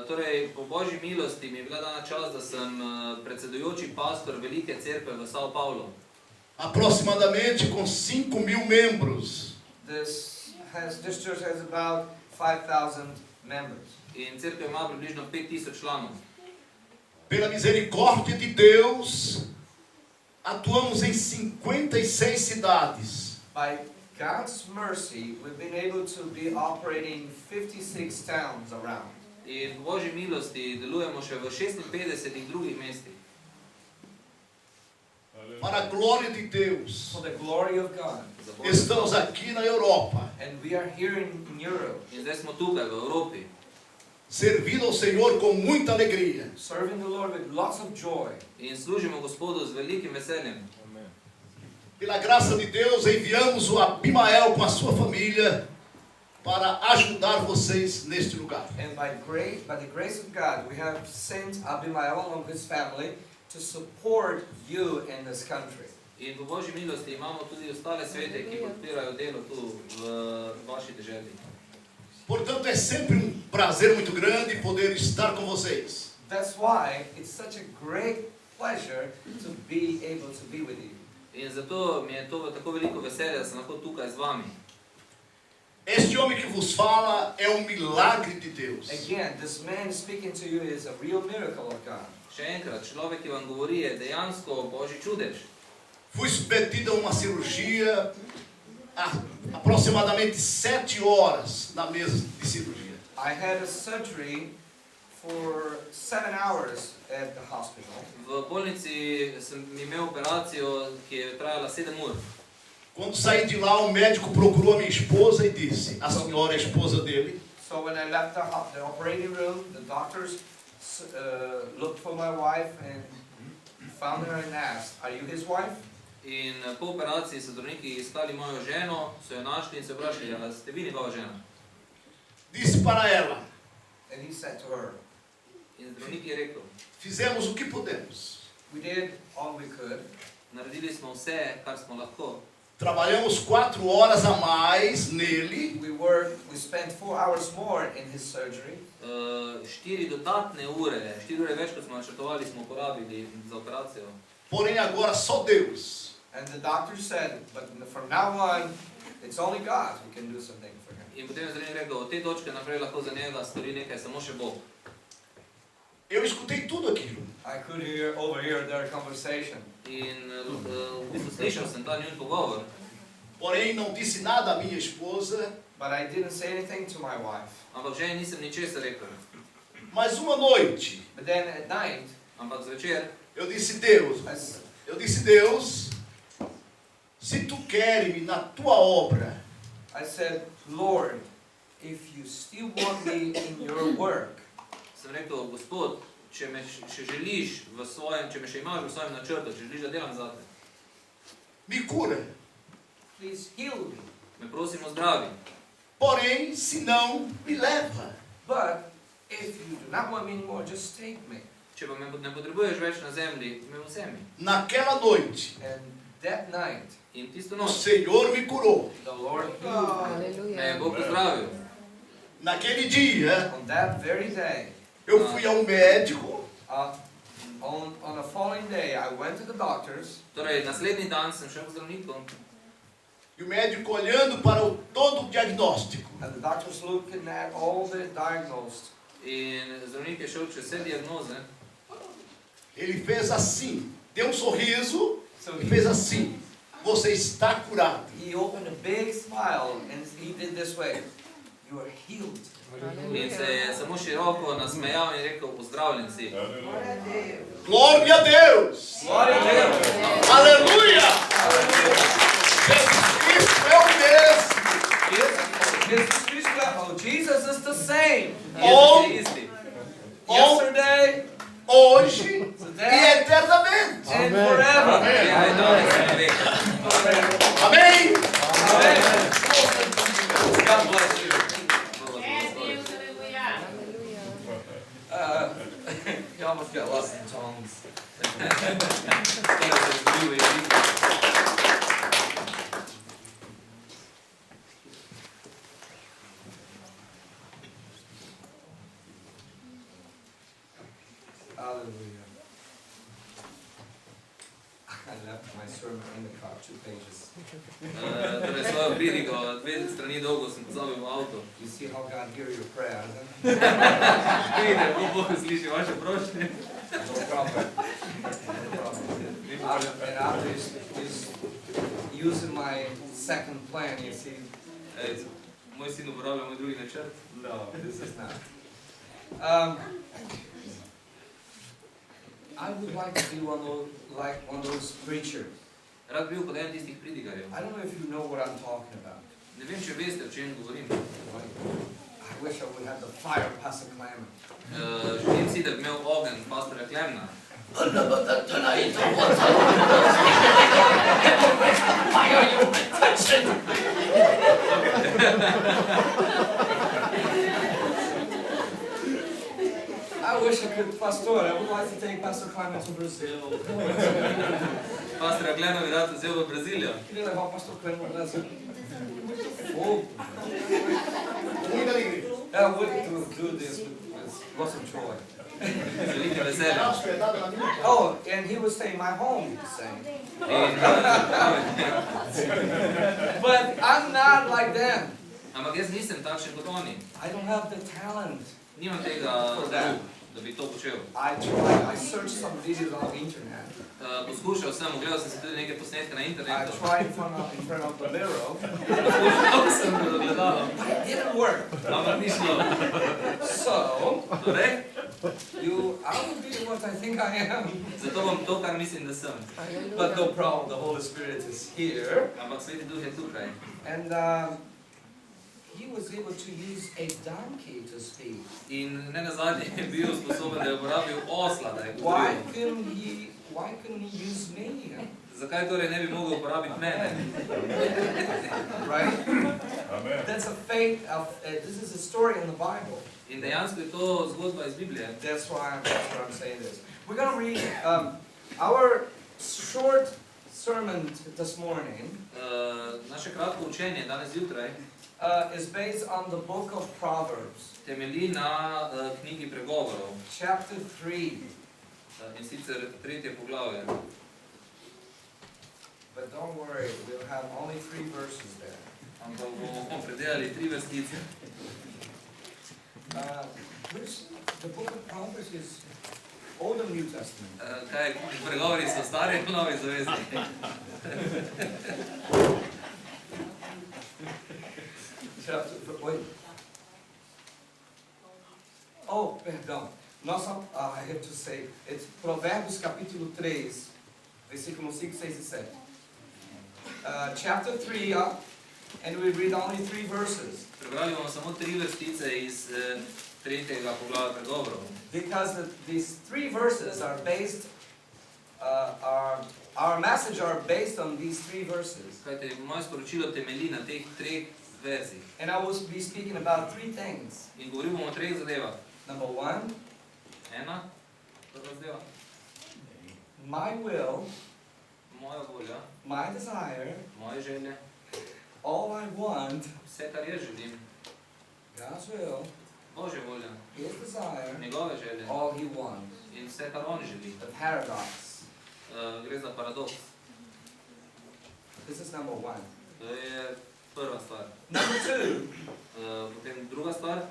Torej, po Božji milosti mi je bila dana čast, da sem predsedujoči pastor velike cerkve v São Paulo. Aproximadamente com 5.000 membros. This church has about 5,000 members. In cerkev ima približno 5.000 članov. Pela misericórdia de Deus, atuamos em 56 cidades. By God's mercy, we've been able to be operating 56 towns around. In po Božji milosti delujemo še v 56 drugih mestih. Para a glória de Deus, For the glory of God. estamos aqui na Europa, And we are here in Europe, In zdaj smo tukaj v Evropi. servindo ao Senhor com muita alegria. serving the Lord with lots of joy. In služimo Gospodu z velikim veseljem. Pela graça de Deus, enviamos o Abimael com a sua família para ajudar vocês neste lugar. And by the grace of God, we have sent Abimael along with his family to support you in this country. In po Božji milosti imamo tudi ostale svete, ki podpirajo delo tu v vaši deželi. Portanto, é sempre um prazer muito grande poder estar com vocês. That's why it's such a great pleasure to be able to be with you. In zato mi je to tako veliko veselje, da sem lahko tukaj z vami. Este homem que vos fala é um milagre de Deus. Again, this man speaking to you is a real miracle of God. Še enkrat, človek, ki vam govori, je dejansko Božji čudež. Fui submetido a uma cirurgia há aproximadamente 7 horas na mesa de cirurgia. I had a surgery for 7 hours at the hospital. V bolnici sem imel operacijo, ki je trajala 7 ur. Quando saí de lá, o médico procurou a minha esposa e disse: a senhora é a esposa dele? So when I left the operating room, the doctors looked for my wife and found her and asked, "Are you his wife?" In po operaciji so zdravniki iskali mojo ženo, so jo našli in se vprašali, ali ste vi njegova žena? Disse para ela: And he said to her, In zdravnik je rekel, fizemos o que pudemos. "We did all we could. naredili smo vse, kar smo lahko. Trabalhamos 4 horas a mais nele. We spent 4 hours more in his surgery. 4 dodatne ure, 4 ure več, kot smo načrtovali, smo porabili za operacijo. Porém, agora só Deus. And the doctor said, but from now on, it's only God who can do something for him." In potem je zdravnik rekel, od te točke naprej lahko za njega stori nekaj samo še Bog. Eu escutei tudo aquilo. I could overhear their conversation. In v bistvu slišal sem ta njun pogovor, Porém, não disse nada à minha esposa. But I didn't say anything to my wife. ampak ženi nisem ničesar rekel. Mas uma noite, But then at night, Ampak zvečer eu disse: Deus, se tu queres-me na tua obra, I said, "Lord, if you still want me in your work, sem rekel, Gospod, če me še želiš v svojem, če me še imaš v svojem načrtu, če želiš, da delam zate, me cura. please heal me. me prosim ozdravi. Porém, se não, me leva. But if you do not want me anymore, just take me." Če pa me ne potrebuješ več na zemlji, me vzemi. Naquela noite, And that night, In tisto o noč Senhor me curou. the Lord healed me. me je Bog pozdravil. Naquele dia, On that very day, eu fui ao médico. on the following day, I went to the doctors, Torej, naslednji dan sem šel k zdravniku E o médico olhando para todo o diagnóstico. and the doctors looking at all the diagnosed. in zdravnik je šel čez vse diagnoze. Ele fez assim, deu um sorriso So e fez assim: você está curado. he opened a big smile and he did this way. You are healed. In se je samo široko nasmejal in rekel, pozdravljen si. Glória a Deus! Glória a Deus. Aleluia! Jesus Cristo é o mesmo. Jesus is the same. Jezus je isti. Yesterday, Hoje e today, eternamente. and forever. Ja, je danes in na veke. Amém? Amen. God bless you. Deus, aleluia. You almost got lost in tongues. Skoraj se zgubil jezik. Hallelujah. I left my sermon in the car, 2 pages. Torej, svojo pridigo, 2 strani dolgo sem pozabil v avto. You see how God hears your prayer, isn't it? Vidite, kako Bog sliši vaše prošnje. No problem. No problem. And after he's using my second plan, you see. Moj sin uporablja moj drugi načrt. No, this is not. I would like to be one of those preachers. Rad bil kot en tistih pridigarjev. I don't know if you know what I'm talking about. Ne vem, če veste, o čem govorim. I wish I would have the fire of Pastor Clement. Želim si, da bi imel ogenj pastorja Klemna. I wish I could, Pastor, I would like to take Pastor Clement to Brazil. Pastor Gleno bi rad vzel v Brazilijo. Queria levar o pastor Clem no Brasil. Fogo. Muita alegria. I would do this with lots of joy. Z velikim veseljem. Abraço, verdade, na minha. Oh, and he would say, my home, he was saying. But I'm not like them. Ampak jaz nisem takšen kot oni. I don't have the talent. Nimam tega daru, da bi to počel. I searched some videos on the internet. Poskušal sem, ogledal sem si tudi nekaj posnetke na I internetu. tried in front of the mirror. Poskušal sem gledalom, It didn't work. ampak ni šlo. So, Torej, I will be what I think I am. zato bom to, kar mislim, da sem. But no problem, the Holy Spirit is here. Ampak Sveti Duh je tukaj. And he was able to use a donkey to speak. In ne nazadnje je bil sposoben, da je uporabil osla, da je Why govoril. couldn't he use me? Zakaj torej ne bi mogel uporabiti mene? Right? That's a faith of, this is a story in the Bible. In dejansko je to zgodba iz Biblije. That's why I'm saying this. We're going to read our short sermon this morning Naše kratko učenje danes zjutraj is based on the book of Proverbs, temelji na knjigi pregovorov. chapter 3. In sicer 3. poglavje. But don't worry, we'll have only 3 verses there. Ampak bomo predelali 3 vrstice. The book of Proverbs is Old and New Testament. Kaj, pregovori so stari in novi zavezi. Wait. Oh, perdão. I have to say, it's Provérbios capítulo 3, versículos 5, 6 e 7. Chapter 3, and we read only 3 verses. Prebrali bomo samo 3 vrstice iz 3. poglavja pregovorov. Because these 3 verses are based, our message are based on these 3 verses. Kajte, moje sporočilo temelji na teh 3 verzih. And I will be speaking about 3 things. In govoril bomo o 3 zadevah. Number 1, Ena, prva zadeva, my will, moja volja, my desire, moje želje, all I want, vse, kar jaz želim, God's will, Božja volja, His desire, njegove želje all He wants. in vse, kar on želi. The paradox. Gre za paradoks. This is number 1. To je prva stvar. Number 2, Potem druga stvar,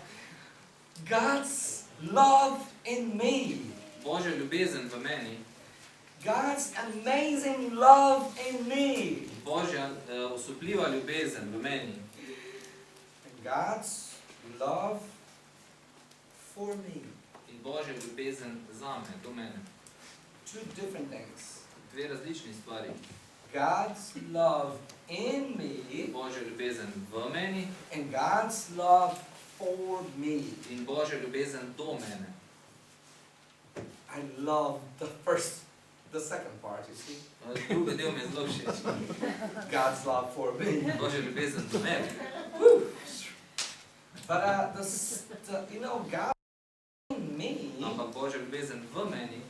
God's love in me. Božja ljubezen v meni, God's amazing love in me. Božja osupljiva ljubezen v meni And God's love for me. in Božja ljubezen zame, do mene. 2 different things. 2 različni stvari. God's love in me Božja ljubezen v meni and God's love for me. in Božja ljubezen do mene. I love the second part, you see. Drugi del mi je zelo všeč. God's love for me. Božja ljubezen do mene. But God in me, Ampak Božja ljubezen v meni,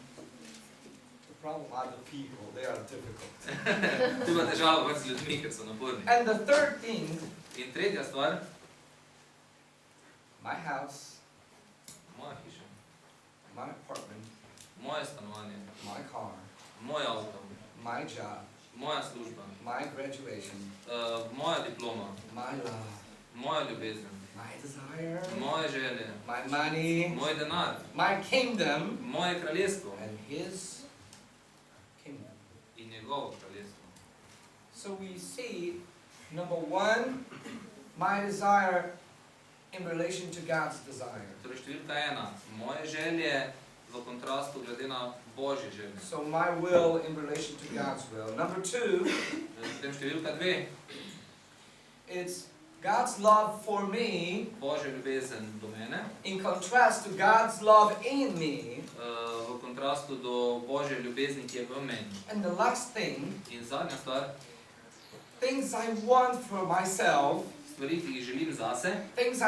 the problem are the people, they are difficult. tu ima težava pač z ljudmi, ker so naporni. And the third thing, In tretja stvar, my house, moja hiša, my apartment, moje stanovanje, my car, moj avto, my job, moja služba, my graduation, moja diploma, my love, moja ljubezen, my desire, moje želje, my money, moj denar, my kingdom, moje kraljestvo and His kingdom. in njegovo kraljestvo. So we see, number 1, my desire in relation to God's desire. Torej številka 1, moje želje v kontrastu glede na Božje želje. So my will in relation to God's will. Number 2, Potem številka 2, it's God's love for me Božja ljubezen do mene, in contrast to God's love in me. v kontrastu do Božje ljubezni, ki je v meni. And the last thing, In zadnja stvar, things I want for myself, stvari, ki jih želim zase, things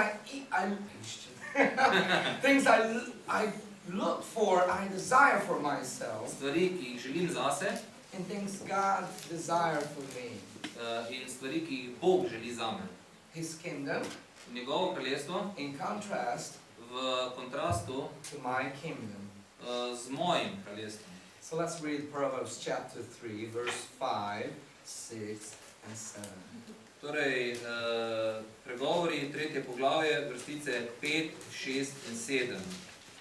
things I look for, I desire for myself, stvari, ki jih želim zase, and things God desires for me. in stvari, ki jih Bog želi zame. His kingdom Njegovo kraljestvo in contrast v kontrastu to my kingdom. z mojim kraljestvom. So let's read Proverbs chapter 3, verse 5, 6, and 7. Torej, pregovori, 3. poglavje, vrstice 5, 6 in 7.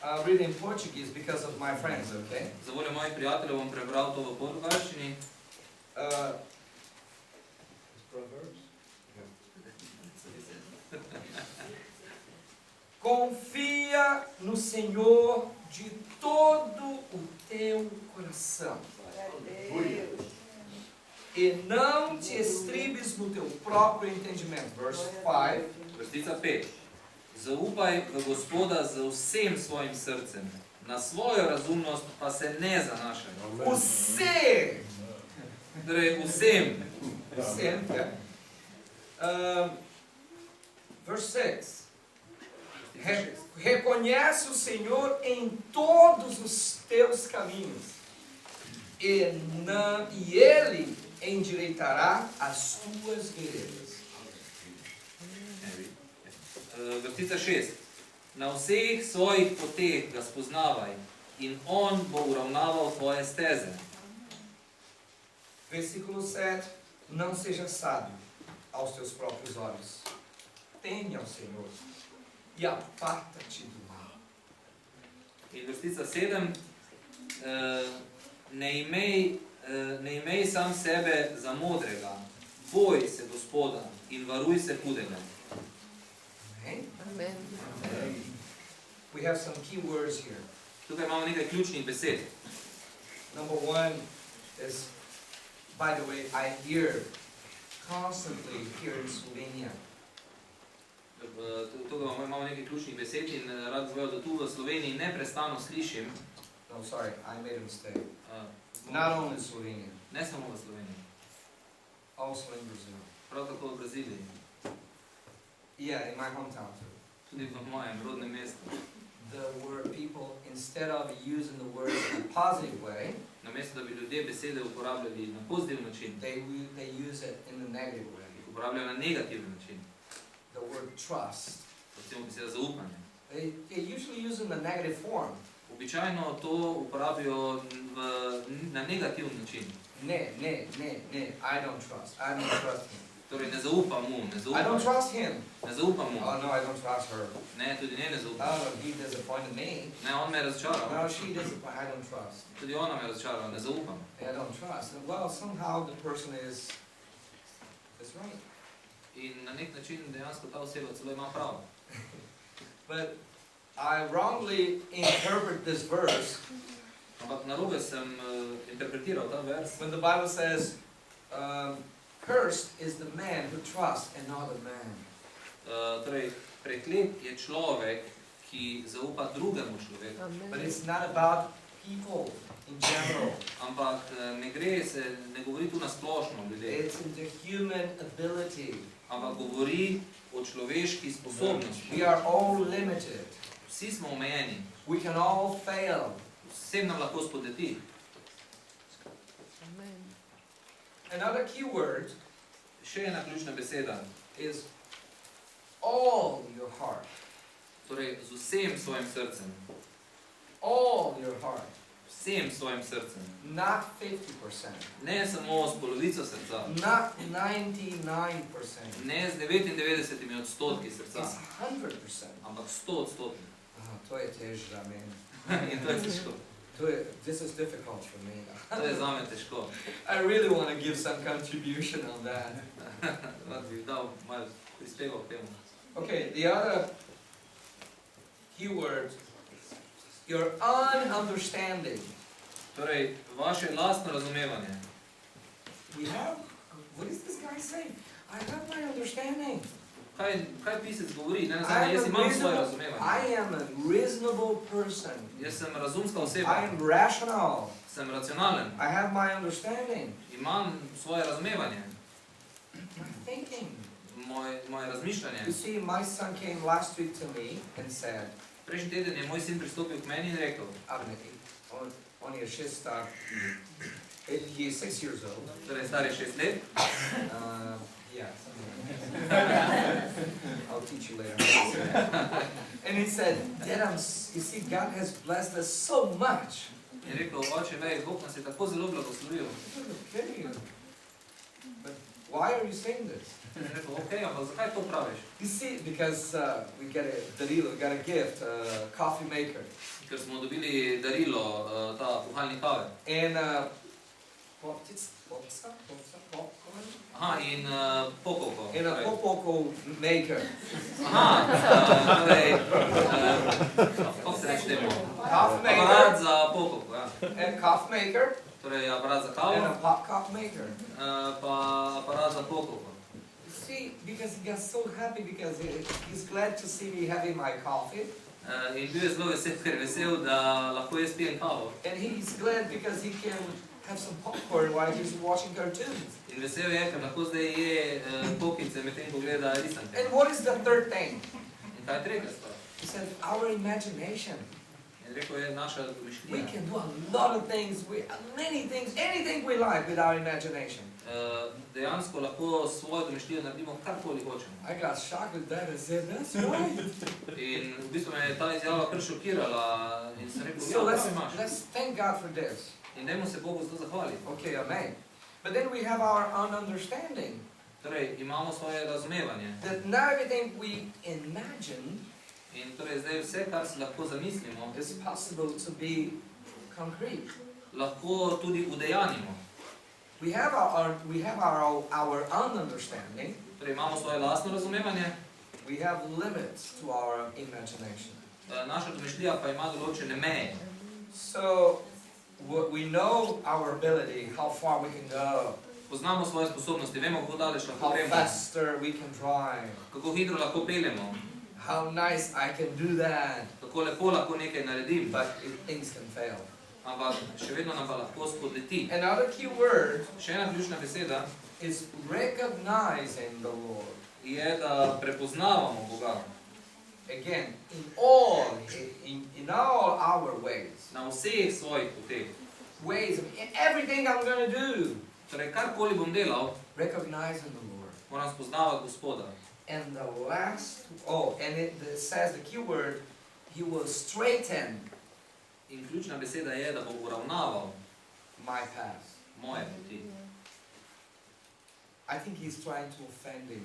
I'll read in Portuguese because of my friends, okay? Za voljo mojih prijateljev bom prebral to v portugalščini. Proverbs? Confia no Senhor de todo o teu coração. E não te estribes no teu próprio entendimento. Verse 5. Vrstica 5. Zaupaj v Gospoda z vsem svojim srcem, na svojo razumnost pa se ne zanašaj. Você! Torej, vsem. Sempre. Verse 6. Reconhece o Senhor em todos os teus caminhos, e Ele endireitará as tuas veredas. Vrstica 6. Na vseh svojih poteh ga spoznavaj in on bo uravnaval tvoje steze. Versículo 7. Não seja sábio aos teus próprios olhos. Teme ao Senhor e aparta-te do mal. In vrstica 7. Ne imej sam sebe za modrega, boj se Gospoda in varuj se hudega. Amen? We have some key words here. Tukaj imamo nekaj ključnih besed. Number 1 is, by the way, I hear constantly here in Slovenia. Tukaj imamo nekaj ključnih besed in rad povedal, da tu v Sloveniji neprestano slišim. No, sorry, I made a mistake. Not only in Slovenia, Ne samo v Sloveniji, also in Brazil. prav tako v Braziliji, Yeah, in my hometown too. tudi v mojem rodnem mestu. The word people, instead of using the word in a positive way, Namesto da bi ljudje besede uporabljali na pozitiv način, they use it in the negative way. jih uporabljajo na negativen način. The word trust. Recimo beseda zaupanje. They usually use it in the negative form. Običajno to uporabijo na negativen način. Ne, I don't trust him. Torej, ne zaupam mu, ne I zaupam. don't trust him. Ne zaupam mu. Oh no, I don't trust her. Ne, tudi ne zaupam. Oh, he disappointed me. Ne, on me je razočaral. No, she disappointed. I don't trust. Tudi ona me je razočarala, ne zaupam. I don't trust. And well, somehow the person is right. In na nek način dejansko ta oseba celo ima prav. But I wrongly interpret this verse Ampak narobe sem interpretiral ta vers, when the Bible says, cursed is the man who trusts another man. torej, preklet je človek, ki zaupa drugemu človeku. But it's not about people in general. Ampak ne govori tu na splošno o ljudeh, It's in the human ability. ampak govori o človeški sposobnosti. We are all limited. Vsi smo omejeni, We can all fail. vsem nam lahko spodleti. Another key word Še ena ključna beseda, is all your heart. torej z vsem svojim srcem, All your heart. vsem svojim srcem, Not 50%. ne samo s polovico srca, Not 99%. ne z 99 odstotki srca, It's 100%. ampak 100 odstotki. To je težko za mene. In to je težko. This is difficult for me. To je zame težko. I really want to give some contribution on that. Rad bi dal malo prispeval k temu. Okay, the other key word, your ununderstanding. Torej, vaše lastno razumevanje. What is this guy saying? I have my understanding. Kaj pisec govori? Ne, jaz imam svoje razumevanje. I am a reasonable person. Jaz sem razumska I oseba, am rational. sem racionalen, I have my understanding. imam svoje razumevanje, My thinking. moje razmišljanje. You see, my son came last week to me and said, Prejšnji teden je moj sin pristopil k meni in rekel, Avne, on je 6 star. He is 6 years old. torej star je 6 let. Yeah, something like that. I'll teach you later. And he said, Dad, you see, God has blessed us so much. In rekel, oče, vej, Bog nas je tako zelo blagoslovil. Okay. But why are you saying this? In rekel, okej, ampak zakaj to praviš? You see, because we got a gift, a coffee maker. Ker smo dobili darilo, ta kuhalni kave. And Aha, in pokovko. and a popoko maker. Aha, torej, kako se reče temu? Coffee Aparat maker. za pokovko, ja. And coffee maker. Torej, aparat za And a kavo, hot coffee maker. pa aparat za pokovko. You see, because he got so happy because he's glad to see me having my coffee. In bil je zelo vesel, ker je vesel, da lahko jaz pijem kavo. And he's glad because he can have some popcorn while he's watching cartoons. In vesel je, ker lahko zdaj je pokice, medtem ko gleda risanke. And what is the third thing? In kaj je tretja stvar? He said, our imagination. In rekel je naša We domišljija. can do a lot of things, many things, anything we like with our imagination. Dejansko lahko s svojo domišljijo naredimo karkoli hočemo. I got shocked with that and said, that's right. In v bistvu me je ta izjava kar šokirala in sem rekel, So ja, prav imaš. let's thank God for this. In dajmo se Bogu za to zahvaliti. Okay, amen. But then we have our own understanding Torej, imamo svoje razumevanje. that not everything we imagine In torej zdaj vse, kar si lahko zamislimo, is possible to be concrete. lahko tudi udejanimo. We have our own understanding. Torej, imamo svoje lastno razumevanje, We have limits to our imagination. naša domišljija pa ima določene meje. So we know our ability, how far we can go, Poznamo svoje sposobnosti, vemo, kako daleč lahko how gremo, faster we can drive, kako hitro lahko peljemo, how nice I can do that. kako lepo lahko nekaj naredim, But things can fail. ampak še vedno nam pa lahko spodleti. Another key word Še ena ključna beseda is recognizing the Lord. je, da prepoznavamo Boga Again, in all our ways. na vseh svojih poteh. In everything I'm going to do, Torej, karkoli bom delal, recognizing the Lord. moram spoznavati Gospoda. And the last, and it says the key word, He will straighten In ključna beseda je, da bo uravnaval my path. moje poti. I think He's trying to offend you.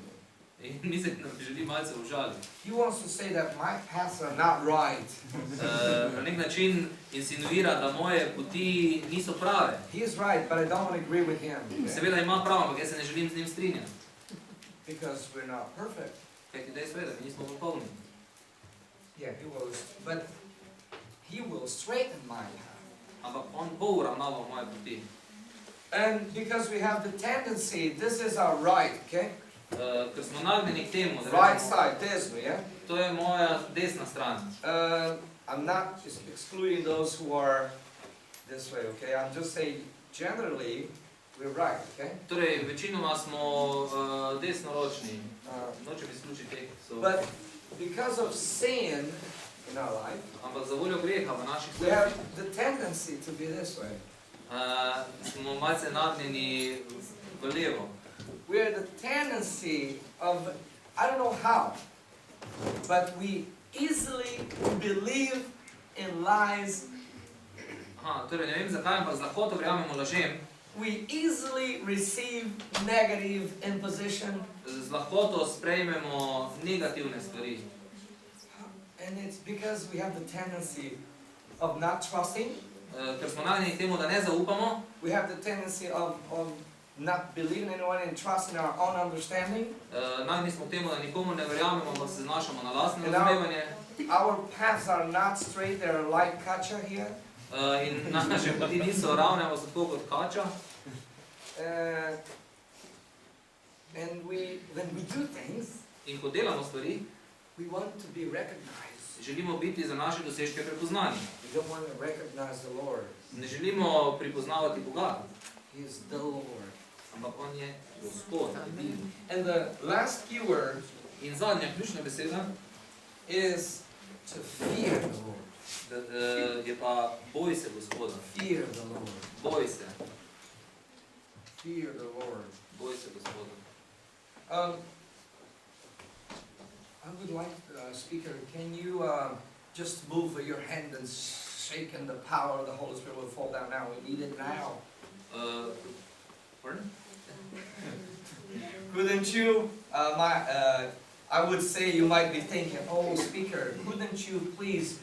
In mislim, da me želi malce užaliti. He wants to say that my paths are not right. Na nek način insinuira, da moje poti niso prave. He is right, but I don't want to agree with him. Seveda ima prav, ampak jaz se ne želim z njim strinjati. Because we're not perfect. Kajti dejstvo je, da mi nismo popolni. Yeah, but He will straighten my path. Ampak on bo uravnaval moje poti. And because we have the tendency, this is our right, okay? Ker smo nagnjeni k temu, da Right rečemo, side, this way, yeah? to je moja desna stran. I'm not just excluding those who are this way, okay? I'm just saying, generally, we're right, okay? Torej, večinoma smo desnoročni. Nočem izključiti teh, so. But because of sin in our life, Ampak za voljo greha v naših we have srcih the tendency to be this way. smo malce nagnjeni v levo. We have the tendency of, I don't know how, but we easily believe in lies. Torej, ne vem zakaj, ampak z lahkoto verjamemo lažem, We easily receive negative imposition. z lahkoto sprejmemo negativne stvari. And it's because we have the tendency of not trusting. Ker smo nagnjeni k temu, da ne zaupamo, We have the tendency of not believing anyone and trusting our own understanding. nagnjeni smo k temu, da nikomu ne verjamemo, ampak se znašamo na lastno And razumevanje. Our paths are not straight, they're like kacha here. In naše poti niso ravne, ampak so tako kot kača. And when we do things, In ko delamo stvari, we want to be recognized. želimo biti za naše dosežke prepoznani. We don't want to recognize the Lord. Ne želimo pripoznavati Boga, He is the Lord. ampak On je Gospod, edini. And the last key word In zadnja ključna beseda is to fear the Lord. je pa boj se Gospoda. Fear the Lord. Boj se. Fear the Lord. Boj se Gospoda. I would like, speaker, can you just move your hand and shake and the power of the Holy Spirit will fall down now. We need it now. Pardon? Couldn't you, I would say you might be thinking, oh speaker, couldn't you please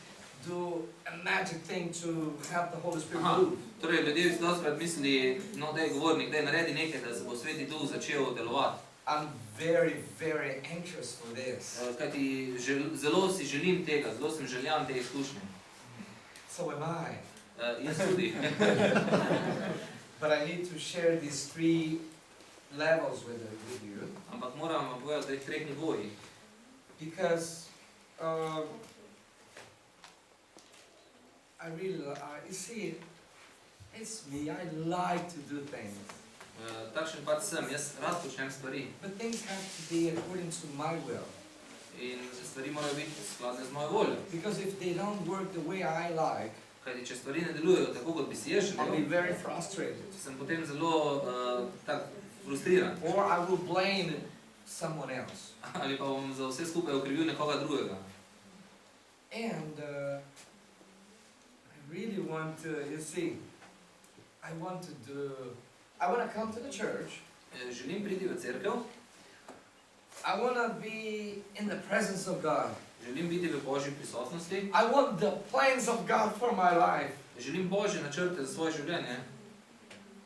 do a magic thing to have the Holy Spirit Aha, move? torej ljudje so dostakrat mislili, no daj govornik, daj naredi nekaj, da se bo Sveti Duh začel delovati. I'm very, very anxious for this. Kajti zelo si želim tega, zelo sem željan te izkušnje. So am I. Jaz tudi. But I need to share these 3 levels with you. Ampak moram vam povedati o teh 3 nivojih. Because I really, you see, it's me, I like to do things. Takšen pač sem, jaz rad počnem stvari. But things have to be according to my will. In stvari morajo biti skladne z mojo voljo. Because if they don't work the way I like, Kajti če stvari ne delujejo tako, kot bi si jaz I'll be želel, very frustrated. sem potem zelo tak frustriran. Or I will blame someone else. Ali pa bom za vse skupaj okrivil nekoga drugega. And I really want to, you see, I want to come to the church. Želim priti v cerkev, I want to be in the presence of God. želim biti v Božji prisotnosti, I want the plans of God for my life. želim Božje načrte za svoje življenje,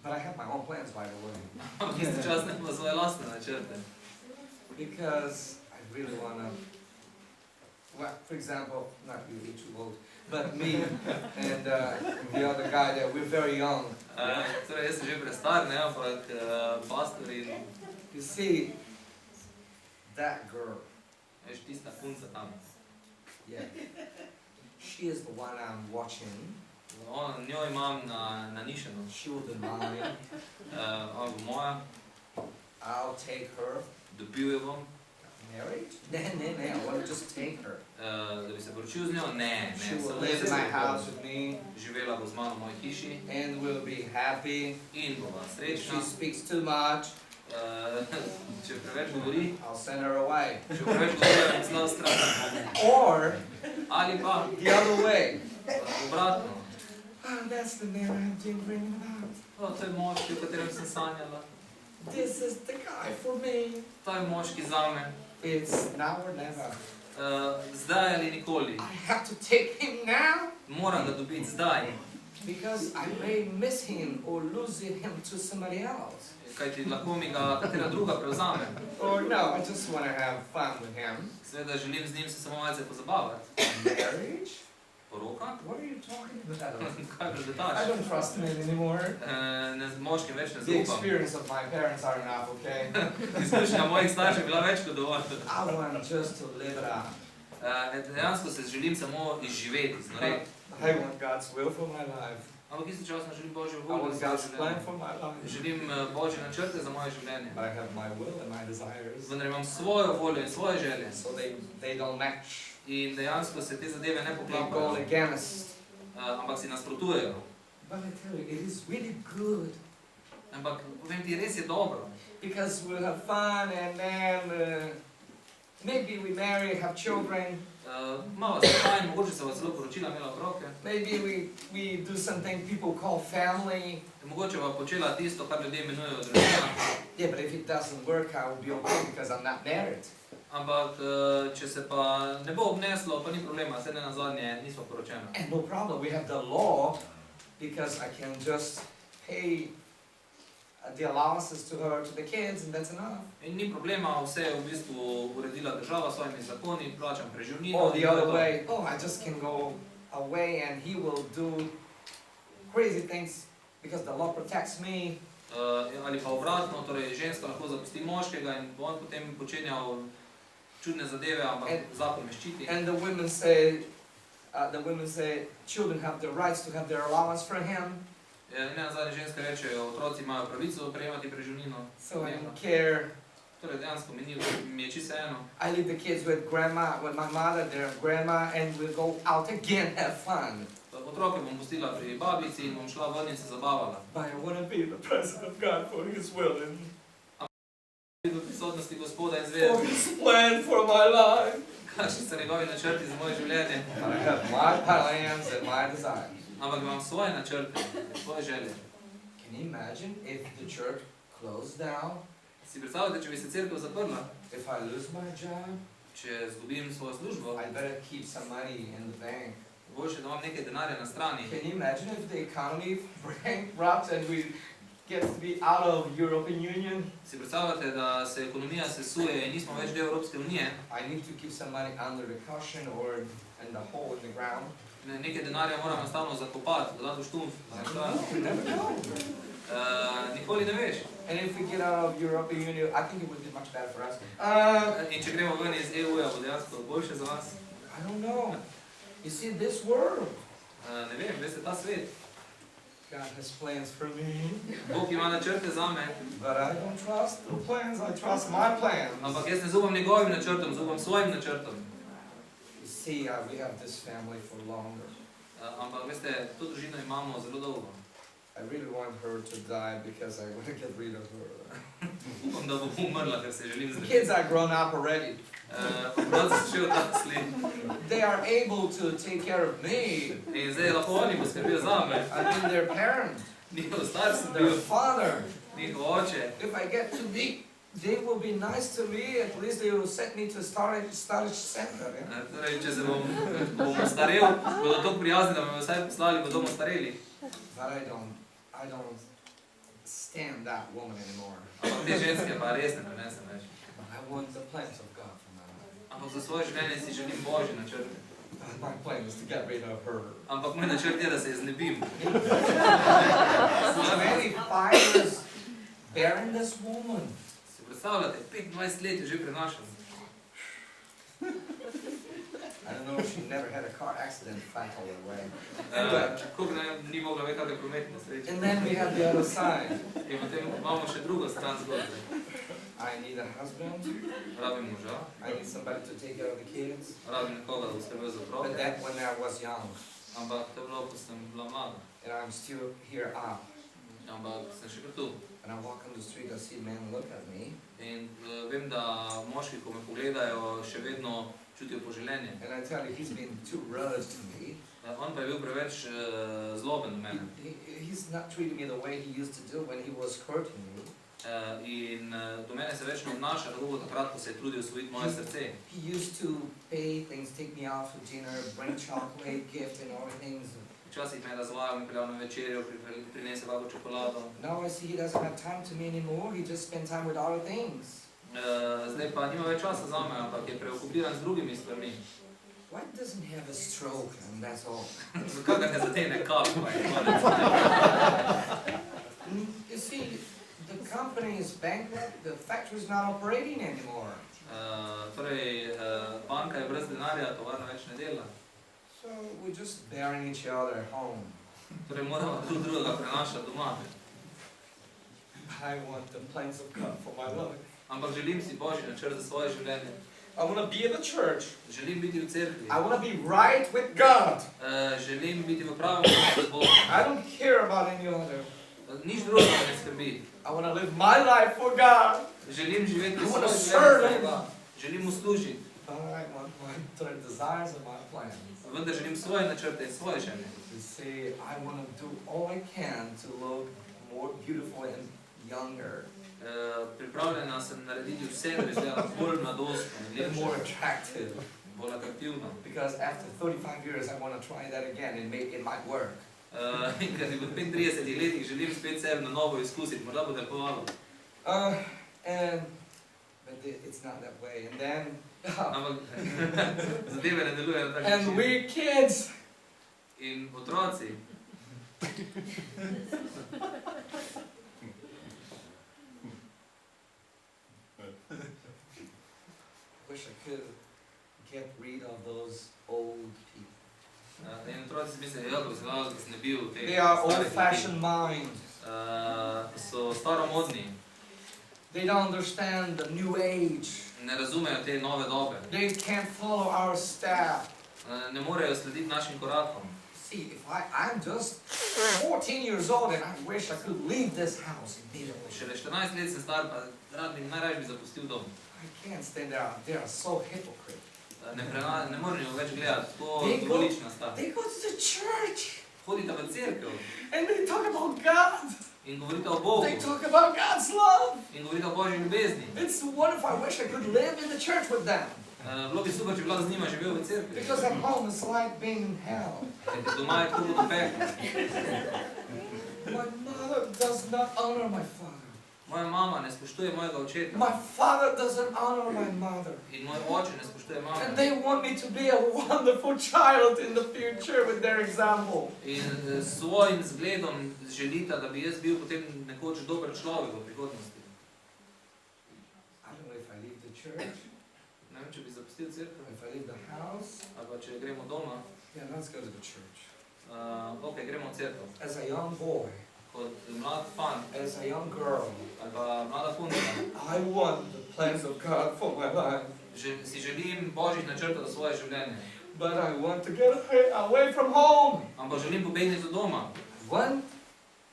But I have my own plans, by the way. ampak istočasno imam svoje lastne načrte. Because I really want to, well, for example, not really too old, but me and the other guy that we're very young. Torej, jaz sem že prestar, ne, ampak pastor in You see, that girl, veš, tista punca tam. yeah, she is the one I'm watching. Njo imam na nišeno. She will be mine. Ona bo moja, I'll take her. dobil jo bom. Married? No, I want to just take her. Da bi se poročil z njo? Ne, She ne, will samo live jaz in my jo house bom. with me, Živela bo z mano v moji hiši and we'll be happy. in bova If srečna. she speaks too much, Če preveč govori, I'll send her away. če preveč govori, bom slal stran. Or Ali pa the other way. obratno. Oh, that's the man I've been dreaming about. To je moški, o katerem sem sanjala. This is the guy for me. To je moški zame. It's now or never. Zdaj ali nikoli. I have to take him now Moram ga dobiti zdaj. because I may miss him or lose him to somebody else. Kajti lahko mi ga katera druga prevzame. Or no, I just want to have fun with him. Seveda želim z njim se samo malce pozabavati. Marriage? Poroka? What are you talking about? Kaj I prežetaš? don't trust men anymore. Moškim več ne The zaupam. experience of my parents are enough, okay? Izkušnja mojih staršev je bila več kot dovolj. I want just to live it out. Dejansko se želim samo izživeti, znoreti. I want God's will for my life. Ampak istočasno želim Božjo I voljo want za svoje God's plan življenje. for my life. Želim Božje načrte za moje življenje. But I have my will and my desires. Vendar imam svojo voljo in svoje želje. So they don't match. In dejansko se te zadeve ne They go poklapajo. against. Ampak si nasprotujejo. But I tell you, it is really good. Ampak povem ti, res je dobro. Because we'll have fun and then maybe we marry, have children. Malo se fajn, mogoče se bo celo poročila, imela otroke. Maybe we do something people call family. Mogoče bo počela tisto, kar ljudje imenujejo družina. Yeah, but if it doesn't work, I will be okay because I'm not married. Ampak če se pa ne bo obneslo, pa ni problema, saj ne nazadnje nismo poročena. And no problem, we have the law because I can just pay the allowances to her, to the kids, and that's enough. In ni problema, vse je v bistvu uredila država s svojimi zakoni, plačam preživnino. Or the other way, oh, I just can go away and he will do crazy things because the law protects me. Ali pa obratno, torej ženska lahko zapusti moškega in bo on potem počenjal čudne zadeve, ampak zakon me ščiti. And the women say, children have the rights to have their allowance for him. In ne nazadnje ženske rečejo, otroci imajo pravico prejemati preživnino. So I don't care. Torej dejansko mi je čisto eno. I leave the kids with grandma, with my mother, their grandma, and we'll go out again, have fun. otroke bom pustila pri babici in bom šla ven in se zabavala. But I want to be in the presence of God for His will and V prisotnosti Gospoda in for zvedeti, His plan for my life. kakšni so njegovi načrti za moje življenje. But I have my plans and my desires. Ampak imam svoje načrte, svoje želje. Can you imagine if the church closed down? Si predstavljate, če bi se cerkev zaprla, If I lose my job? če zgubim svojo službo, I better keep some money in the bank. boljše, da imam nekaj denarja na strani. Can you imagine if the economy bankrupts and we get to be out of European Union? Si predstavljate, da se ekonomija sesuje in nismo več del Evropske unije, I need to keep some money under the cushion or in the hole in the ground. nekaj denarja moram enostavno zakopati, dodati v štumf. You never know. Nikoli ne veš. And if we get out of European Union, I think it would be much better for us. In če gremo ven iz EU-ja, bo dejansko boljše za vas. I don't know. You see, this world, Ne vem, veste, ta svet. God has plans for me. Bog ima načrte zame, But I don't trust the plans, I trust my plans. ampak jaz ne zaupam njegovim načrtom, zaupam svojim načrtom. You see, we have this family for longer. Ampak veste, to družino imamo zelo dolgo. I really want her to die because I want to get rid of her. Upam, da bo umrla, ker se želim The zdržati. kids are grown up already. Otroci so še odrasli They are able to take care of me. in zdaj lahko oni poskrbijo zame. I've been their parent, Njihov star sem their bil, father. njihov oče. If I get too big, they will be nice to me. At least they will set me to storage center. Yeah? Torej, če se bom starel, bodo tako prijazni, da me vsaj poslali v dom stareli. But I don't stand that woman anymore. Ampak te ženske pa res ne prenesem več. I want the plans of God for my life. Ampak za svoje življenje si želim Božje načrte. My plan is to get rid of her. Ampak moj načrt je, da se je znebim. So many fires bearing this woman. Si predstavljate, 25 let je že prenašam. I don't know if she never had a car accident fatal way. Kako ni mogla več kakšne prometne nesreče. And then we have the other side. In potem imamo še drugo stran zgodbe. I need a husband. Rabim moža, I need somebody to take care of the kids. rabim nekoga, da bo skrbel za But otroke. that when I was young, Ampak to je bilo, ko sem bila mlada. and I'm still here up. Ampak sem še kar tu. And I walk on the street, I see men look at me, In vem, da moški, ko me pogledajo, še vedno čutijo poželenje. and I tell you, he's been too rude to me. On pa je bil preveč zloben do mene. He's not treating me the way he used to do when he was courting me. In do mene se več ne obnaša, tako kot takrat, ko se je trudil osvojiti moje srce. He used to pay things, take me out for dinner, bring chocolate, gift, and all things. Včasih me je razvajal, me peljal na večerjo, prinese kako čokolado. Now I see he doesn't have time to me anymore. He just spends time with other things. Zdaj pa nima več časa za me, ampak je preokupiran z drugimi stvarmi. Why doesn't he have a stroke? And that's all. Zakaj ga ne zadene kap, pa je konec. You see, the company is bankrupt. The factory is not operating anymore. Torej, banka je brez denarja, tovarna več ne dela. So we're just bearing each other at home. Torej, moramo drug drugega prenašati doma. I want the plans of God for my life. Ampak želim si Božji načrt za svoje življenje. I want to be in the church. Želim biti v cerkvi. I want to be right with God. Želim biti v pravem odnosu z Bogom. I don't care about any other. Nič drugega ne skrbi. I want to live my life for God. Želim živeti I svoje want to življenje serve za Him. Boga. Želim mu služiti. But I want my desires and my plans. Vendar želim svoje načrte in svoje želje. You see, I want to do all I can to look more beautiful and younger Pripravljena sem narediti vse, da bi izgledala bolj mladostno in and more lepše, attractive. bolj atraktivno. Because after 35 years, I want to try that again and make it might work. In ker v 35 letih želim spet sebe na novo izkusiti, morda bo delovalo. But it's not that way. And then, Ampak zadeve ne delujejo na tak and način. we kids, In otroci, wish I could get rid of those old people. in otroci si mislijo, ja, ko bi se malo znebil teh They are starih ljudi. old-fashioned mind. So staromodni, They don't understand the new age. ne razumejo te nove dobe, They can't follow our step. ne morejo slediti našim korakom. See, if I'm just 14 years old and I wish I could leave this house immediately. Šele 14 let sem star, pa rad bi najraje bi zapustil dom. I can't stand there. They are so hypocrite. Ne morem več gledati, to They go- dvolična sta. They go to the church Hodita v cerkev and they talk about God. in govorita o Bogu They talk about God's love. in govorita o Božji ljubezni. It's wonderful. I wish I could live in the church with them. Bilo bi super, če bi bila z njima živel v cerkvi. Because at home it's like being in hell. Kajti doma je tako kot v peklu. My mother does not honor my father. Moja mama ne spoštuje mojega očeta My father doesn't honor my mother. in moj oče ne spoštuje And mame. they want me to be a wonderful child in the future with their example. In s svojim zgledom želita, da bi jaz bil potem nekoč dober človek v prihodnosti. I don't know if I leave the church, Ne vem, če bi zapustil cerkev, if I leave the house. ali pa če gremo doma. Yeah, let's go to the church. Ok, gremo v cerkev. As a young boy, Kot mlad fan as a young girl, ali pa mlada punca, I want the plans of God for my life. si želim Božjih načrtov za svoje življenje. But I want to get away from home. Ampak želim pobegniti od doma. I want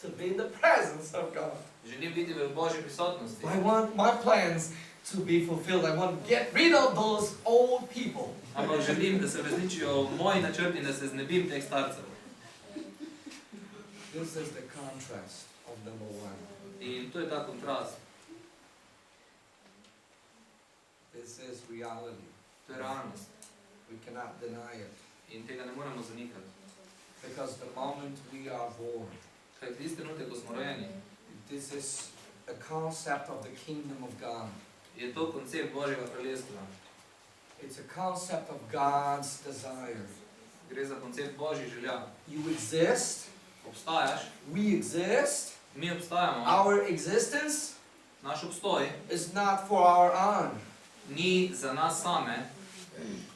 to be in the presence of God. Želim biti v Božji prisotnosti. I want my plans to be fulfilled. I want to get rid of those old people. Ampak želim, da se uresničijo moji načrti in da se znebim teh starcev. This is the contrast of number one. In to je ta kontrast, This is reality. to je realnost. We cannot deny it. In tega ne moremo zanikati. Because the moment we are born, Kaj tisti trenutek, ko smo rojeni, this is a concept of the kingdom of God. je to koncept Božjega kraljestva. It's a concept of God's desire. Gre za koncept Božjih želja. You exist, Obstajaš, we exist, mi obstajamo, our existence naš obstoj is not for our own. ni za nas same,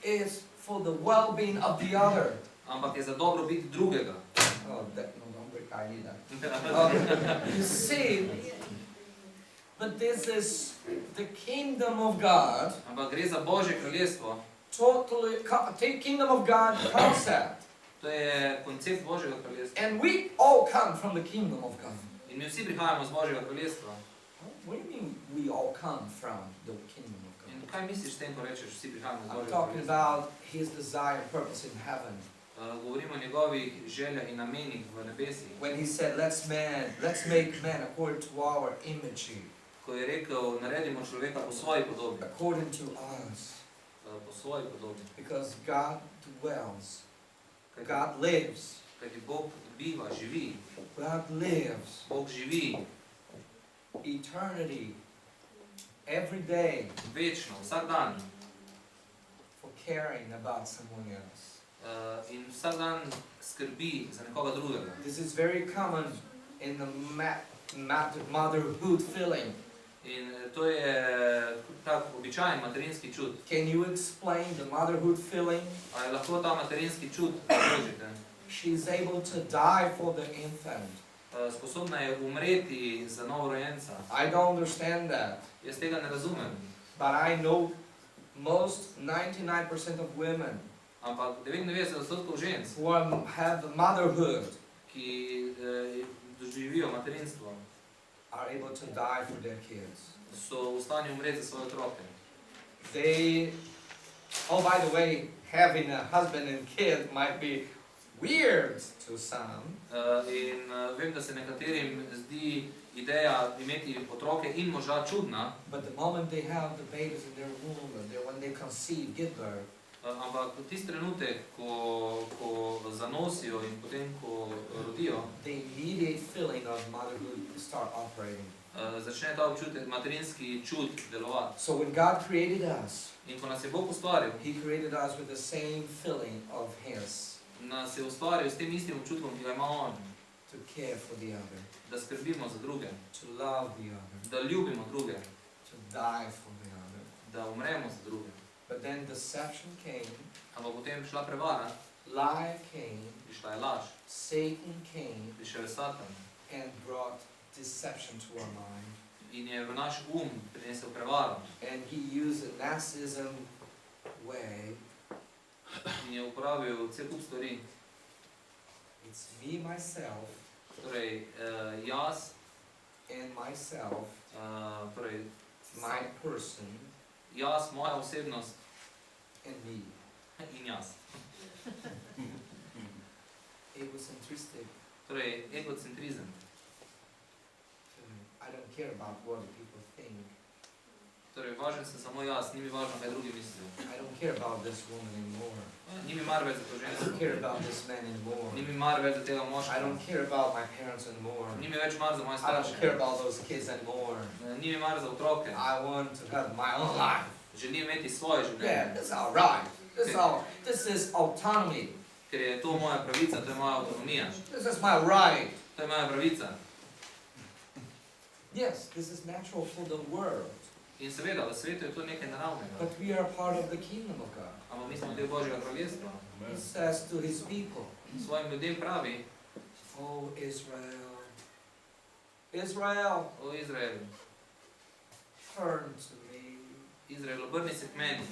It's for the well-being of the other. ampak je za dobrobit drugega. Oh, don't break, I need that. You see, but this is the kingdom of God, Ampak gre za Božje kraljestvo, take kingdom of God concept. to je koncept Božjega kraljestva. And we all come from the kingdom of God. In mi vsi prihajamo z Božjega kraljestva. What do you mean we all come from the kingdom of In God? kaj misliš s tem, ko rečeš, vsi prihajamo z I'm Božjega talking kraljestva? about His desire and purpose in heaven. Govorimo o njegovih željah in namenih v nebesih. When He said, let's make man according to our image, Ko je rekel, naredimo človeka po svoji podobi. according to us. Po svoji podobi. Because God dwells, Kajti, God lives, kajti Bog biva, živi. God lives. Bog živi Eternity, every day, večno, vsak dan. for caring about someone else. In vsak dan skrbi za nekoga drugega. This is very common in the motherhood feeling. In to je tak običajen materinski čut. Can you explain the motherhood feeling? Ali lahko ta materinski čut razložite? She's able to die for the infant. Sposobna je umreti za novorojenca. I don't understand that. Jaz tega ne razumem. But I know most 99% of women Ampak 99% žensk, who have motherhood ki doživijo materinstvo, are able to die for their kids. so v stanju umreti za svoje otroke. They, oh by the way, having a husband and kid might be weird to some. Vem, da se nekaterim zdi ideja imeti otroke in moža čudna, But the moment they have the babies in their womb, and when they conceive, give birth, ampak tisti trenutek, ko zanosijo in potem, ko rodijo, the immediate feeling of motherhood start operating. začne ta občutek, materinski čut delovati. So when God created us, In ko nas je Bog ustvaril, He created us with the same feeling of His, nas je ustvaril s tem istim občutkom, ki ga ima On, to care for the other, da skrbimo za druge, to love the other, da ljubimo druge, to die for the other. da umremo za druge. But then deception came, Ampak potem je prišla prevara, lie came, prišla je laž, Satan came prišel je Satan and brought deception to our mind. in je v naš prinesel prevaro And he used a narcissism way in je uporabil cel kup stvari, It's me, myself, Torej, jaz, and myself, torej, my person, jaz, moja osebnost and me. in jaz. Egocentristic. Torej, egocentrizem. I don't care about what people think. Torej, važen sem samo jaz, ni mi važno, kaj drugi mislijo. I don't care about this woman anymore. Ni mi mar več za to I don't žensko. care about this man anymore. Ni mi mar več za tega I moškega. don't care about my parents anymore. Ni mi več mar za moje I don't care starše. about those kids anymore. Ni mi mar za otroke. I want to have my own life. Želim imeti svoje Yeah, življenje. that's all right. This is autonomy. Ker je to moja pravica, to je moja avtonomija. This is my right. To je moja pravica. Yes, this is natural for the world. In seveda, v svetu je to nekaj naravnega. But we are part of the kingdom of God. Ampak mi smo del Božjega kraljestva. He says to his people, Svojim ljudem pravi, Oh Israel, Israel, o Izrael, turn to me. Izrael, obrni se k meni.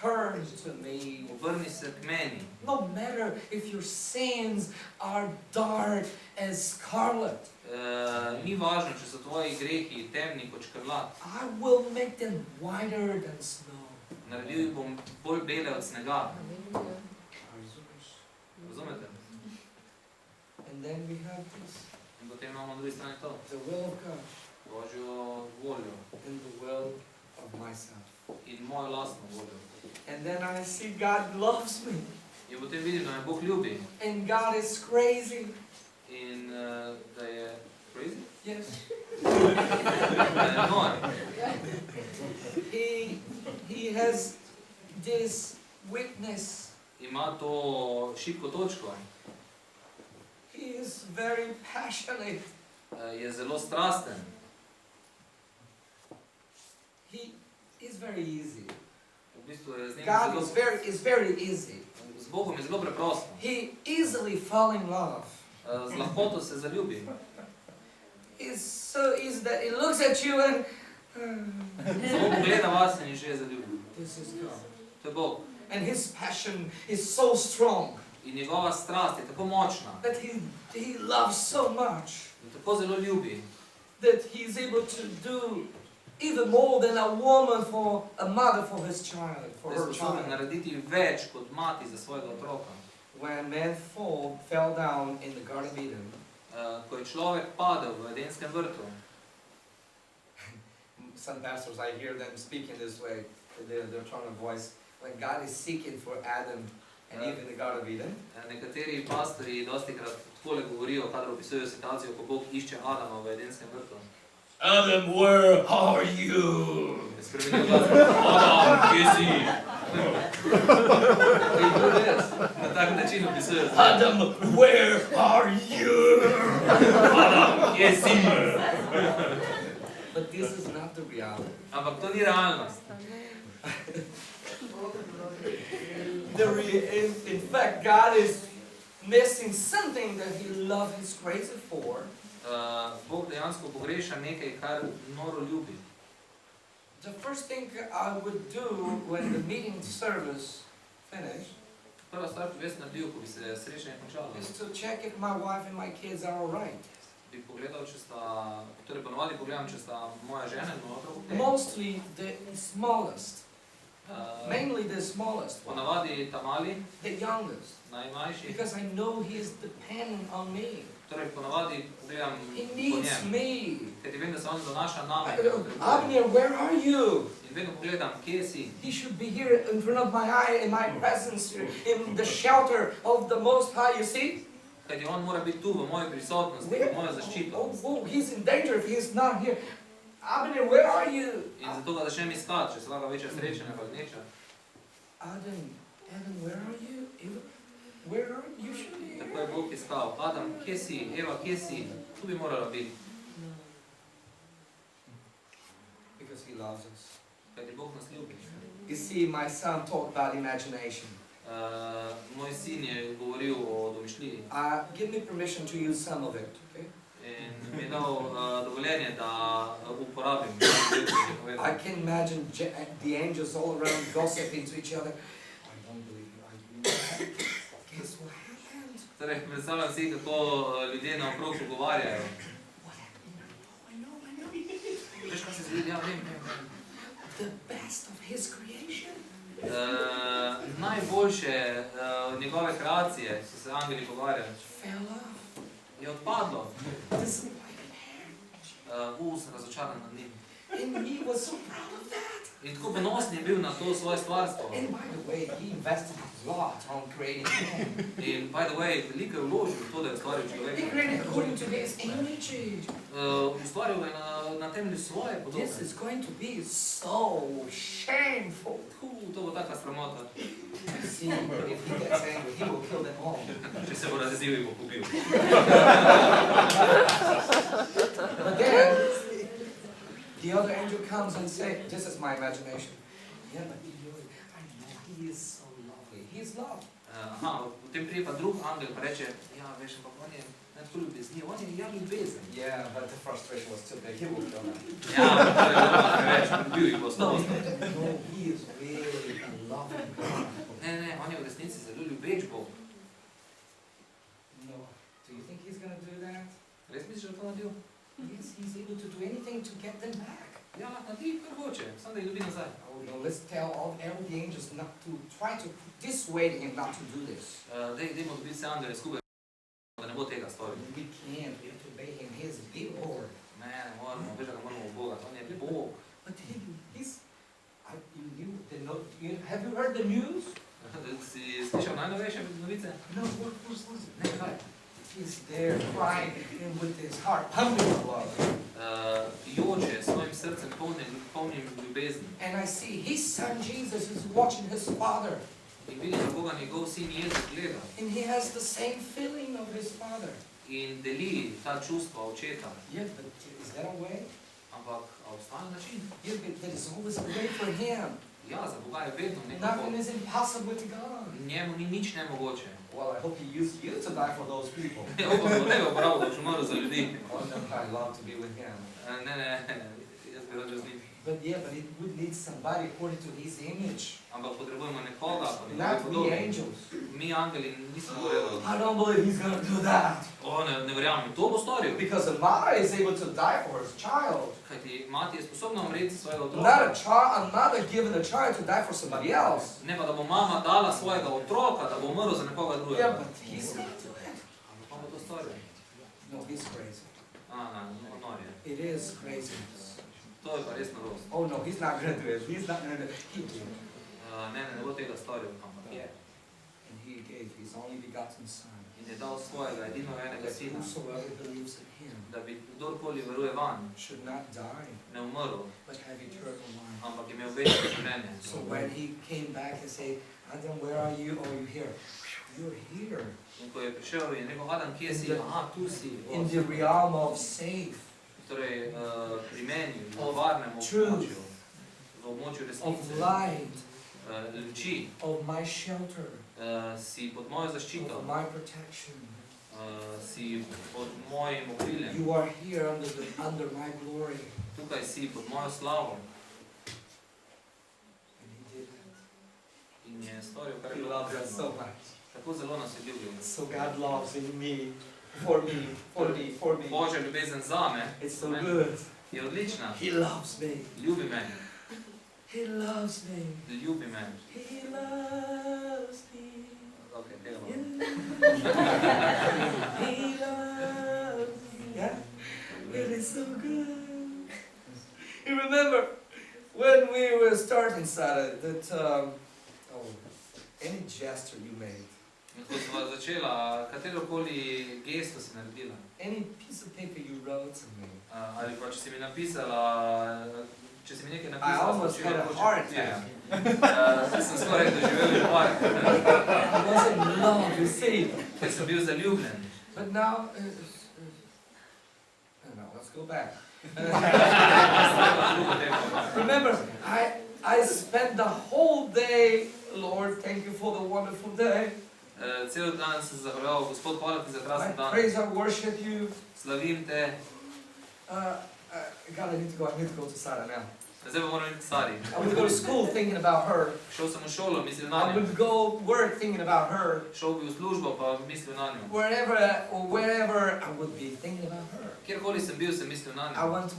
Turn to me. Obrni se k meni. No matter if your sins are dark as scarlet, Ni važno, če so tvoji grehi temni kot škrlat. I will make them whiter than snow. Naredil jih bom bolj bele od snega. Razumete? And then we have this, In potem imamo na drugi strani to. the will of God Božjo voljo and the will of myself. in mojo lastno voljo. And then I see God loves me. In potem vidim, da me Bog ljubi. And God is crazy. In da je crazy? Yes. Da je nor. He has this weakness. Ima to šibko točko. He is very passionate. Je zelo strasten. He is very easy. V bistvu je z njim God zelo... is very easy. Z Bogom je zelo preprosto. He easily fall in love. Z lahkoto se zaljubi. It's so easy that he looks at you and Samo pogleda vas in že je zaljubil. this is God. To je Bog. And his passion is so strong In njegova strast je tako močna, that he loves so much da tako zelo ljubi, that he is able to do even more than a woman for a mother for his child, for da je her sposoben child. narediti več kot mati za svojega otroka. When man fell down in the Garden of Eden, Ko je človek padel v Edenskem vrtu, some pastors, I hear them speaking this way, they're trying to voice, when God is seeking for Adam and Eve in the Garden of Eden, nekateri pastori dostikrat takole govorijo, kadar opisujejo situacijo, ko Bog išče Adama v Edenskem vrtu. Adam, where are you? Je spremenil glas, Adam, kje si? They do this. Na tak način opisujejo. Adam, where are you? Adam, kje si? But this is not the reality. Ampak to ni realnost. In fact, God is missing something that He loved His grace for. Bog dejansko pogreša nekaj, kar noro ljubi. The first thing I would do when the meeting service finished Prva stvar, ki bi jaz naredil, ko bi se srečanje končalo, is to check if my wife and my kids are all right. bi pogledal, če sta, torej ponovadi pogledam, če sta moja žena in moj otrok okej. Mostly the smallest, Uh, mainly the smallest one, Ponavadi ta mali, the youngest, najmlajši, because I know he is dependent on me. torej ponavadi gledam He po needs njem, me. ker vem, da se on zanaša name. in me potrebuje. Abner, where are you? In vedno pogledam, kje si. He should be here in front of my eye, in my presence, here, in the shelter of the Most High. You see? Kajti on mora biti tu, v moji prisotnosti, v mojo zaščito. Oh, he's in danger if he's not here. Abner, where are you? In zato ga začnem iskati, če se lahko večja srečanja pa gneča. Adam, where are you? Eva, where are you? You should be Tako je here. Bog iskal. Adam, kje si? Eva, kje si? Tu bi morala biti. Because he loves us. Kajti Bog nas ljubi. You see, my son talked about imagination. Moj sin je govoril o domišljiji Give me permission to use some of it, okay? in mi je dal dovoljenje, da uporabim. I can imagine the angels all around gossiping to each other. I don't believe you. Guess what happened? Torej, predstavljam si, kako ljudje naokrog pogovarjajo. Veš, kaj se zgodi? Ja, vem. The best of his creation. Najboljše njegove kreacije, so se angeli pogovarjali, Fell off. je odpadlo. Disappointed. Sem razočaran nad njim. And he was so proud of that. In tako ponosen je bil na to svoje stvarstvo. And by the way, he invested a lot on creating man. In by the way, veliko je vložil v to, da je ustvaril He človeka. created according to his image. Ustvaril ga je na temelju svoje podobe. This is going to be so shameful. To bo taka sramota. See, if he gets angry, he will kill them all. Če se bo razjezil in bo pobil. But then, the other angel comes and says, this is my imagination. Yeah, but I know he is so lovely. He is loved. Potem prije pa drug angel pa reče, ja, veš, ampak on je ne tako ljubezni, on je ja ljubezen. Yeah, but the frustration was still there. He will kill them. Ja, to je bilo pa več, bil jih bo No, sto. no, he is really a loving God. Ne, on je v resnici zelo ljubeč Bog. No, do you think he's going to do that? Res misliš, da to naredil? Yes, he's able to do anything to get them back. Ja, naredi, kar hoče, samo da jih dobi nazaj. Oh no, let's tell all the angels not to try to dissuade him not to do this. Dajmo dobiti vse angele skupaj, da ne bo tega storil. We can't. We have to obey him. He is a big Lord. Ne moramo, veš, da ga moramo obogati, on je Bog. But he's. You knew the note. Have you heard the news? Si slišal najnovejše novice? No. Ne, kaj? He's there crying and with his heart pumping with love. Joče svojim srcem polnim ljubezni. And I see his son Jesus is watching his father. In vidim, kako ga njegov sin Jezus gleda. And he has the same feeling of his father. In deli ta čustva očeta. Yeah, but is that a way? Ampak obstaja način. Yeah, but there is always a way for him. Ja, za Boga je vedno neko Nothing pot. is impossible to God. Njemu ni nič nemogoče. Well, I hope he used you to die for those people. Ja, upam, da bo tega uporabil, da boš umrl za ljudi. Oh no, I love to be with him. Ne, jaz bi rad z njim. But yeah, but it would need somebody according to his image. Ampak potrebujemo nekoga, pa Not nekaj we podobnega. angels. Mi angeli nismo v redu. I don't believe he's going to do that. Ne verjamem, to bo storil. Because a mother is able to die for his child. Kajti mati je sposobna umreti svojega Not otroka. a mother giving a child to die for somebody else. Ne pa, da bo mama dala svojega otroka, da bo umrl za nekoga Yeah, drugega. but he's going to do it. Ampak pa bo to storil. No, he's crazy. Nor je. It is crazy. To je pa res norost. Oh no, he's not going to do it. He's not going to do it. He did it. Ne bo tega storil, ampak je. And he gave his only begotten son. In je dal svojega edinoenega That sina, whosoever believes in him da bi kdorkoli veruje vanj, should not die, ne umrl, but have eternal life. ampak imel večno življenje. So when he came back and said, Adam, where are you? Oh, you're here. You're here. In ko je prišel in rekel, Adam, kje si? Aha, tu si. In the realm of safe, Torej, pri meni, v varnem truth, območju, v območju of resnice, light, luči, of my shelter, si pod mojo zaščito, of my protection. si pod mojim okriljem, You are here under my glory. tukaj si pod mojo slavo. And he did that. In je storil, kar je He bilo loves us so potrebno. much. Tako zelo nas je ljubil. So God loves in me, for me, for me, for me. Božja ljubezen zame It's so good. je odlična. He loves me. Ljubi me, He loves me. ljubi me. He loves me. Okay, tega bom. He loves me. Yeah? It is so good. You remember when we were starting Saturday that any gesture you made, In ko sva začela, katerokoli gesto si naredila, any piece of paper you wrote to me, ali pa če si mi napisala, če si mi nekaj I napisala, almost had a heart attack. Zdaj sem skoraj doživel infarkt, I was in love, you see. ker sem bil zaljubljen. But now, no, let's go back. Remember, I spent the whole day, Lord, thank you for the wonderful day. Cel dan sem zahvaljujoval, Gospod, hvala ti za I krasen dan. praise and worship you. Slavim te. God, I need to go to Sarah now. Zdaj pa moram biti stari. I would go to school thinking about her. Šel sem v šolo, mislil na I njo. would go work thinking about her. Šel bi v službo, pa mislil na njo. Wherever I would be thinking about her. Kjerkoli sem bil, sem mislil na I njo. want to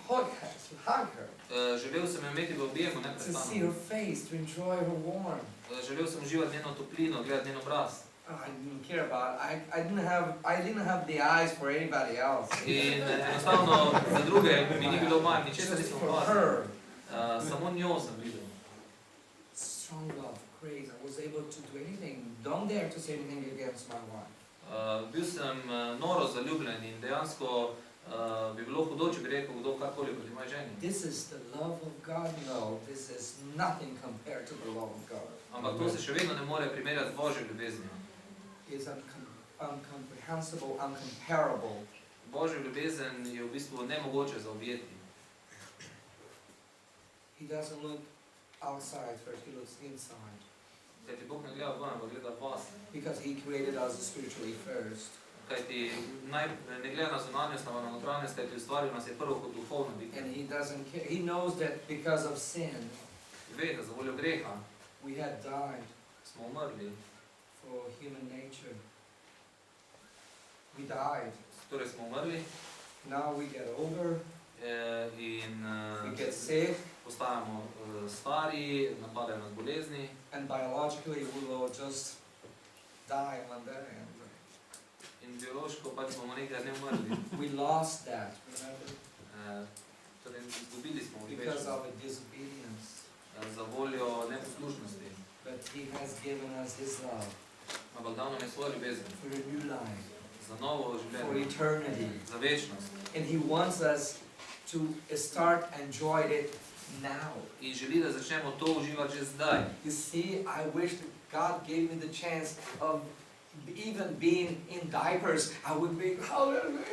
hug her, Želel sem jo imeti v objemu, to see neprestano. her face, to enjoy her warmth. Želel sem uživati njeno toplino, gledati njen obraz. I didn't care about. I didn't have the eyes for anybody else. In enostavno za druge mi ni bilo mar, ničesar Just nisem for opazil. her. Samo njo sem videl. Strong love, grace. I was able to do anything. Don't dare to say anything against my wife. Bil sem noro zaljubljen in dejansko bi bilo hudo, če bi rekel kdo karkoli proti moji ženi. This is the love of God. No, this is nothing compared to the love of God. Ampak to se še vedno ne more primerjati z Božjo ljubeznijo. It's uncomprehensible, uncomparable. Božjo ljubezen je v bistvu nemogoče zaobjeti. He doesn't look outside first, he looks inside. Kajti Bog ne gleda ven, ampak gleda vas. Because he created us spiritually first. Kajti ne gleda na zunanjost, ampak na notranjost, kajti ustvaril nas je prvo kot duhovno biti. And he doesn't care. He knows that because of sin, Ve, da za voljo greha we had died smo umrli. for human nature. We died. Torej smo umrli Now we get older, in we get sick, postajamo stari, napadajo nas bolezni and biologically we will just die one day. in biološko pač bomo nekaj dne umrli. We lost that, remember? Torej izgubili smo Because večnost of a disobedience. za voljo neposlušnosti. But he has given us his love Ampak dal nam je svojo ljubezen for a new life, za novo for življenje, eternity. za večnost. And he wants us to start enjoying it now. In želi, da začnemo to uživati že zdaj. You see, I wish that God gave me the chance of even being in diapers. I would be, hallelujah,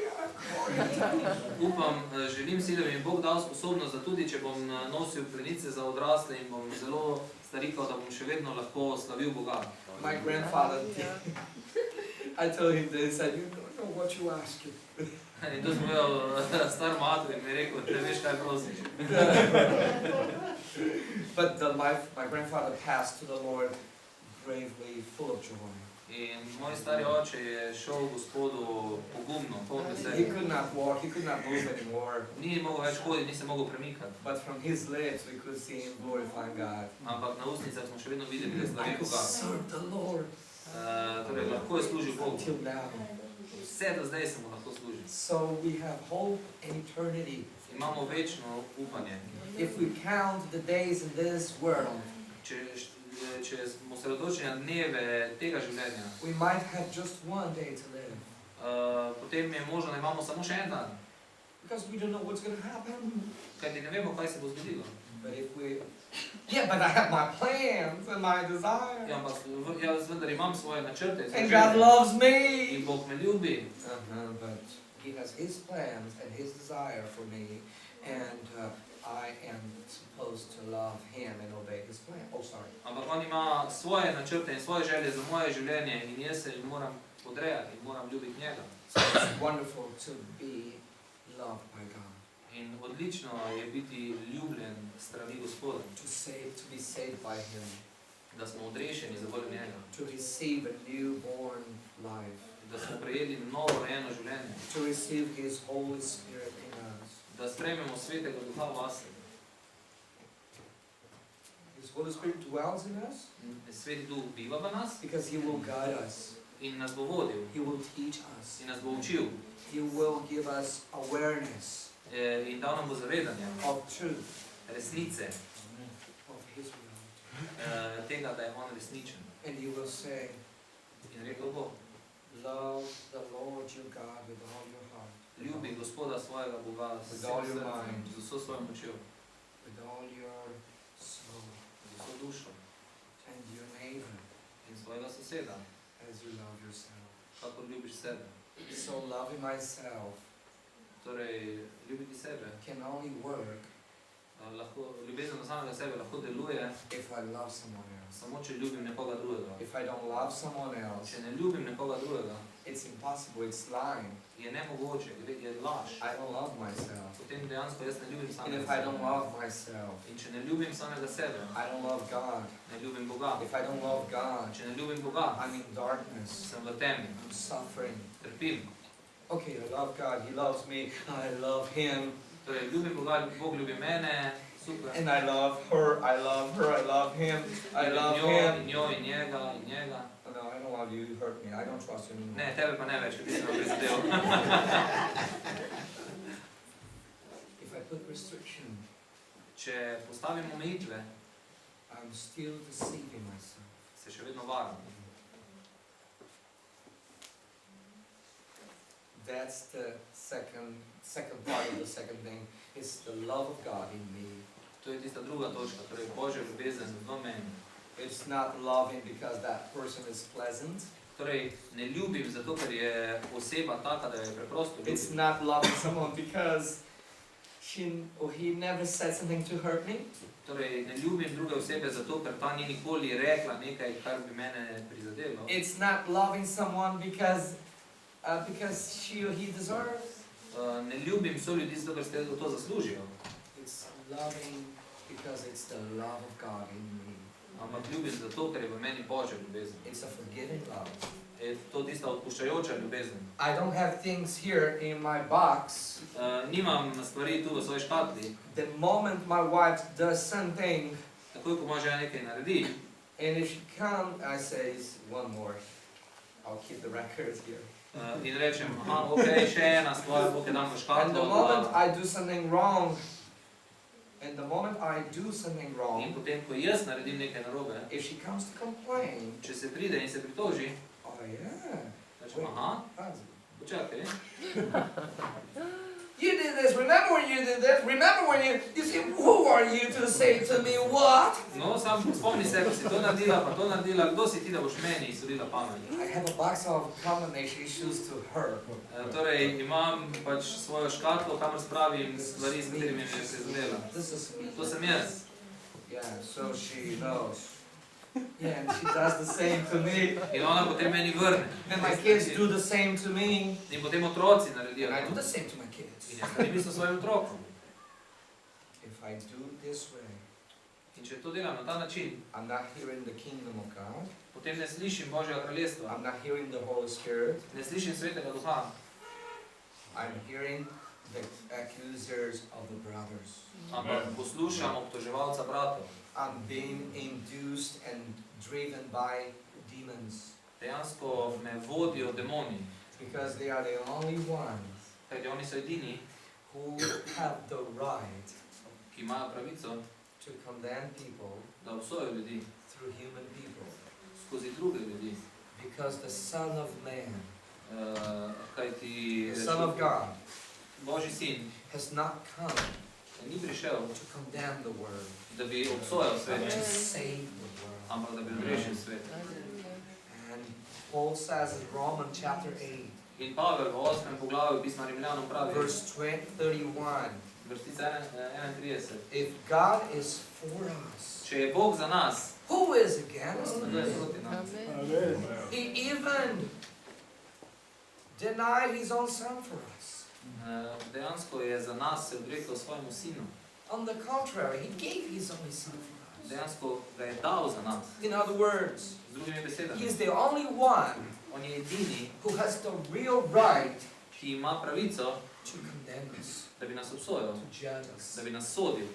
glory to God. Upam, želim si, da bi mi Bog dal sposobnost, da tudi če bom nosil plenice za odrasle in bom zelo starikal, da bom še vedno lahko slavil Boga. My grandfather, I told him this, I said, you don't know what you ask. In to sem povedal star mater in mi je rekel, ne veš kaj prosiš. But my grandfather passed to the Lord bravely, full of joy. In moj stari oče je šel Gospodu pogumno, poln He veselja. could not walk, he could not move anymore. Ni mogel več hoditi, ni se mogel premikati. But from his lips we could see him glorifying God. Ampak na ustnicah smo še vedno videli, da I slavi could Boga. serve the Lord Torej, lahko je služil Bogu. until now. Vse do zdaj se mu lahko služi. So we have hope and eternity. Imamo večno upanje. If we count the days in this world, Če smo osredotočeni na dneve tega življenja, we might have just one day to live. potem je možno, da imamo samo še en dan. Because we don't know what's going to happen. Kajti ne vemo, kaj se bo zgodilo. But if we... Yeah, but I have my plans and my Ja, desires. ampak jaz vendar imam svoje načrte. svoje And God želje. loves me. In Bog me ljubi. But he has his plans and his desire for me. And I am supposed to love him and obey his plan. Oh, sorry. Ampak on ima svoje načrte in svoje želje za moje življenje in jaz se jim moram podrejati in moram ljubiti njega. So it's wonderful to be loved by God. In odlično je biti ljubljen strani Gospoda, To be saved by him. da smo odrešeni za voljo njega, To receive a newborn life. da smo prejeli novo rojeno življenje, To receive his Holy Spirit in us. da sprejmemo svetega duha vase. His Holy Spirit dwells in us Sveti duh biva v nas because he will guide us. in nas bo vodil He will teach us. in nas bo učil He will give us awareness in dal nam bo zavedanje of truth, resnice, of his will. tega, da je on resničen. And he will say, In rekel bo, love the Lord your God with all your heart, ljubi Gospoda svojega Boga s With all vsem your srcem, mind. z vso svojo močjo, with all your soul, z vso dušo and your neighbor in svojega soseda, as you love yourself. kakor ljubiš sebe. So loving myself Torej, ljubiti sebe, can only work ljubezen do samega sebe lahko deluje if I love someone else. samo, če ljubim nekoga drugega. If I don't love someone else, Če ne ljubim nekoga drugega, it's impossible, it's lying. je nemogoče, je laž. I don't love myself. Potem dejansko jaz ne ljubim And samega if I don't sebe. love myself, In če ne ljubim samega sebe, I don't love God. ne ljubim Boga. If I don't love God, Če ne ljubim Boga, I'm in darkness. sem v temi, I'm suffering. trpim. Okay, I love God, He loves me, I love Him. Torej, ljubim Boga, Bog ljubi mene, super. And I love her, I love her, I love him, I love him. In njo, in njega, in njega. Oh, no, I don't love you, you hurt me, I don't trust you anymore. Ne, tebe pa ne več, ker ti si me prizadel. If I put restriction, Če postavim omejitve, I'm still deceiving myself. se še vedno varam. That's the second part of the second thing. It's the love of God in me. To je tista druga točka, torej Božja ljubezen v meni. It's not loving because that person is pleasant. Torej, ne ljubim zato, ker je oseba taka, da je preprosto It's ljubim. not loving someone because she or he never said something to hurt me. Torej, ne ljubim druge osebe zato, ker ta ni nikoli rekla nekaj, kar bi mene prizadelo. It's not loving someone because she or he deserves. Ne ljubim so ljudi zato, ker ste to zaslužijo. It's loving because it's the love of God in me. Ampak ljubim zato, ker je v meni Božja ljubezen. It's a forgiving love. Je to tista odpuščajoča ljubezen. I don't have things here in my box. Nimam stvari tu v svoji škatli. The moment my wife does something, Takoj, ko moja žena nekaj naredi, and if she comes, I say, one more. I'll keep the records here. in rečem, aha, ok, še ena stvar, ok, dam v And the škatlo. moment I do something wrong, in In potem, ko jaz naredim nekaj narobe, if she comes to complain, če se pride in se pritoži, oh yeah, rečem, aha, that's počakaj. you did this, remember when you did this, remember when you see, who are you to say to me what? No, sam spomni se, ko si to naredila, pa to naredila, kdo si ti, da boš meni sodila pamet. I have a box of combination issues to her. Torej, imam pač svojo škatlo, kamor spravim stvari, s katerimi me je prizadela. This is me. To sem jaz. Yeah, so she knows. Yeah, and she does the same to me. In ona potem meni vrne. And my kids do the same to me. In potem otroci naredijo. And I do to. the same to my kids. In jaz naredim isto svojim otrokom. If I do this way, In če to delam na ta način, I'm not hearing the kingdom of God. potem ne slišim Božjega kraljestva. I'm not hearing the Holy Spirit. Ne slišim Svetega Duha. I'm hearing the accusers of the brothers. Ampak poslušam obtoževalca bratov. I'm being induced and driven by demons. Dejansko me vodijo demoni. Because they are the only ones Kajti oni so edini, who have the right ki imajo pravico, to condemn people da obsojajo ljudi through human people. skozi druge ljudi. Because the Son of Man, Kajti the Son of God, Božji sin has not come ni prišel, to condemn the world, da bi obsojal but svet, to save the world. ampak da bi odrešil svet. And Paul says in Romans chapter 8, In Pavel v 8. poglavju pisma Rimljanom pravi, verse 31, vrstica 31, if God is for us, če je Bog za nas, who is against kdo je us? proti nam? He even denied his own son for us. Dejansko je za nas se odrekel svojemu sinu. On the contrary, he gave his only son for us. Dejansko ga je dal za nas. In other words, Z drugimi he besedami, is the only one on je edini, who has the real right ki ima pravico, to condemn us, da bi nas obsojal, to judge us. da bi nas sodil.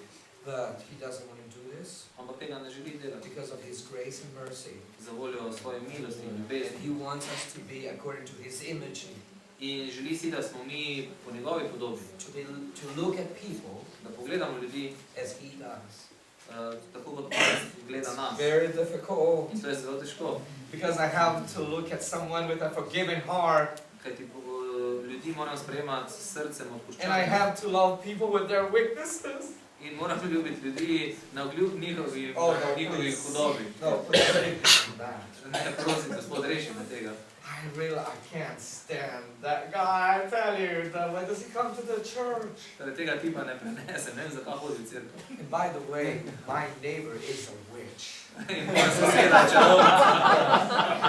But he doesn't want to do this Ampak tega ne želi delati. because of his grace and mercy. Za voljo svoje milosti in And ljubezni. he wants us to be according to his image, In želi si, da smo mi po njegovi podobi. to look at people Da pogledamo ljudi as he does. tako, kot on gleda nas. Very difficult In to je zelo težko. because I have to look at someone with a forgiving heart, Kajti ljudi moram sprejemati s srcem and I odpuščanja. have to love people with their weaknesses. In moram ljubiti ljudi na vkljub njihovih hudobi. No, please take me from that. Ne, prosim, gospod, reši me tega. I can't stand that guy. I tell you, why does he come to the church? Torej tega tipa ne prenesem, ne vem, zakaj hodi v cerkev. And by the way, my neighbor is a witch. In moja soseda čarovnica.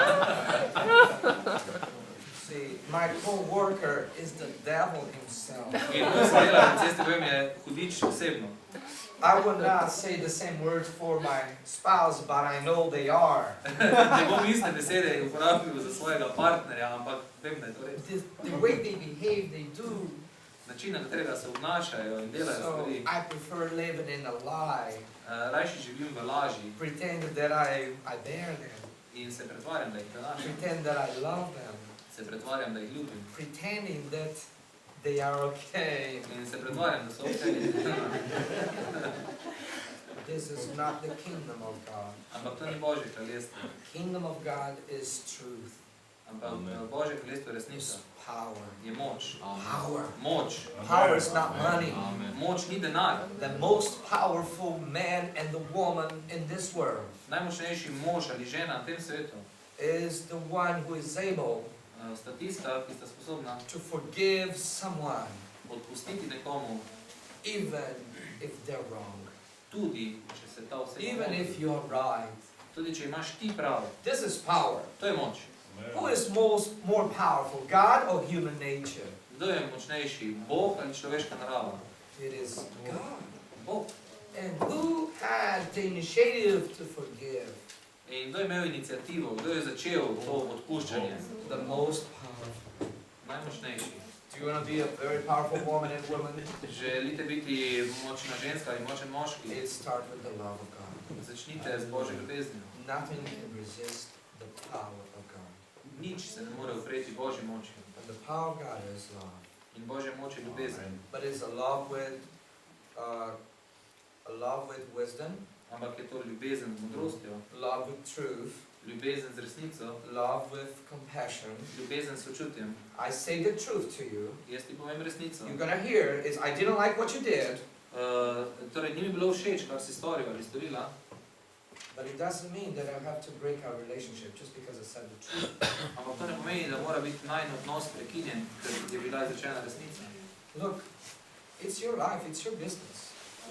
See, my co-worker is the devil himself. In moj sodelavec na cesti bojem je hudič osebno. I would not say the same words for my spouse, but I know they are. Ne bom iste besede uporabil za svojega partnerja, ampak vem, da je to res. The way they behave, they do. Način, na katerega se obnašajo in delajo So stvari. I prefer living in a lie, Rajši živim v laži pretend that I bear them, in se pretvarjam, da jih prenašam. pretend that I love them, Se pretvarjam, da jih ljubim. pretending that they are okay. In se pretvarjam, da so okej. This is not the kingdom of God. Ampak to ni Božje kraljestvo. Kingdom of God is truth, Ampak Božje kraljestvo je resnica. is power. Je moč. Power. Moč. Power is not money. Moč ni denar. The most powerful man and the woman in this world Najmočnejši mož ali žena na tem svetu is the one who is able sta tista, ki sta sposobna to forgive someone odpustiti nekomu, even if they're wrong, tudi če se ta oseba even moti. if you're right. Tudi če imaš ti prav. This is power. To je moč. Who is more powerful, God or human nature? Kdo je močnejši? Bog ali človeška narava? It is God. Bog. And who had the initiative to forgive? In kdo je imel inicijativo? Kdo je začel to odpuščanje? The most powerful. Najmočnejši. Do you want to be a very powerful woman and woman? Želite biti močna ženska ali močen moški? It starts with the love of God. Začnite z Božjo ljubeznijo. Nothing can resist the power of God. Nič se ne more upreti Božji moči. And the power of God is love. In Božja moč je ljubezen. But it's a love with wisdom, Ampak je to ljubezen z modrostjo, love with truth, ljubezen z resnico, love with compassion. ljubezen s sočutjem. I say the truth to you. Jaz ti povem resnico. You're gonna hear is I didn't like what you did, Torej, ni mi bilo všeč, kar si storil ali storila, but it doesn't mean that I have to break our relationship just because I said the truth. ampak to ne pomeni, da mora biti najin odnos prekinjen, ker je bila izrečena resnica. Look, it's your life, it's your business.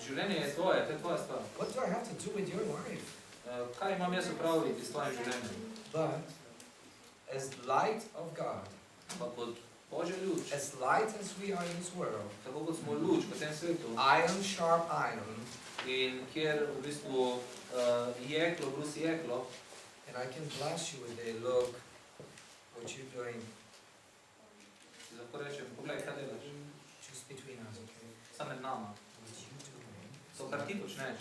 Življenje je tvoje, to je tvoja stvar. What do I have to do with your life? Kaj imam jaz upravljati s tvojim življenjem? But as light of God, Ampak kot Božja luč, as light as we are in this world, tako kot smo luč po tem svetu, iron sharp iron, in kjer v bistvu jeklo brusi jeklo, and I can bless you with a look, what you're doing, ti lahko rečem, poglej, kaj delaš, just between us, okay? samo med nama. What you're doing To, kar ti počneš,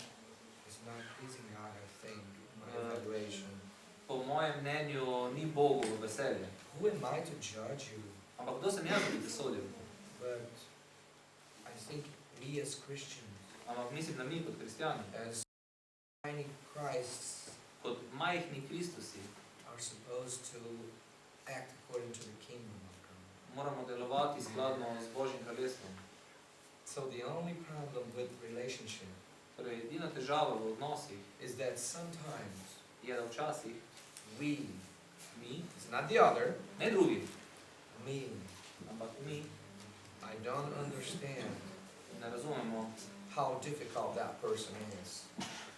is not pleasing God, I think, in my evaluation. po mojem mnenju ni Bogu v veselje. Who am I to judge you? Ampak kdo sem jaz, da bi te sodil? But I think we as Christians, Ampak mislim, da mi kot kristjani, as tiny Christs, kot majhni Kristusi, are supposed to act according to the kingdom of God. moramo delovati skladno z Božjim kraljestvom. So the only problem with relationship Torej, edina težava v odnosih is that sometimes je, da včasih we, mi, it's not the other, ne drugi, me, ampak mi I don't understand ne razumemo, how difficult that person is.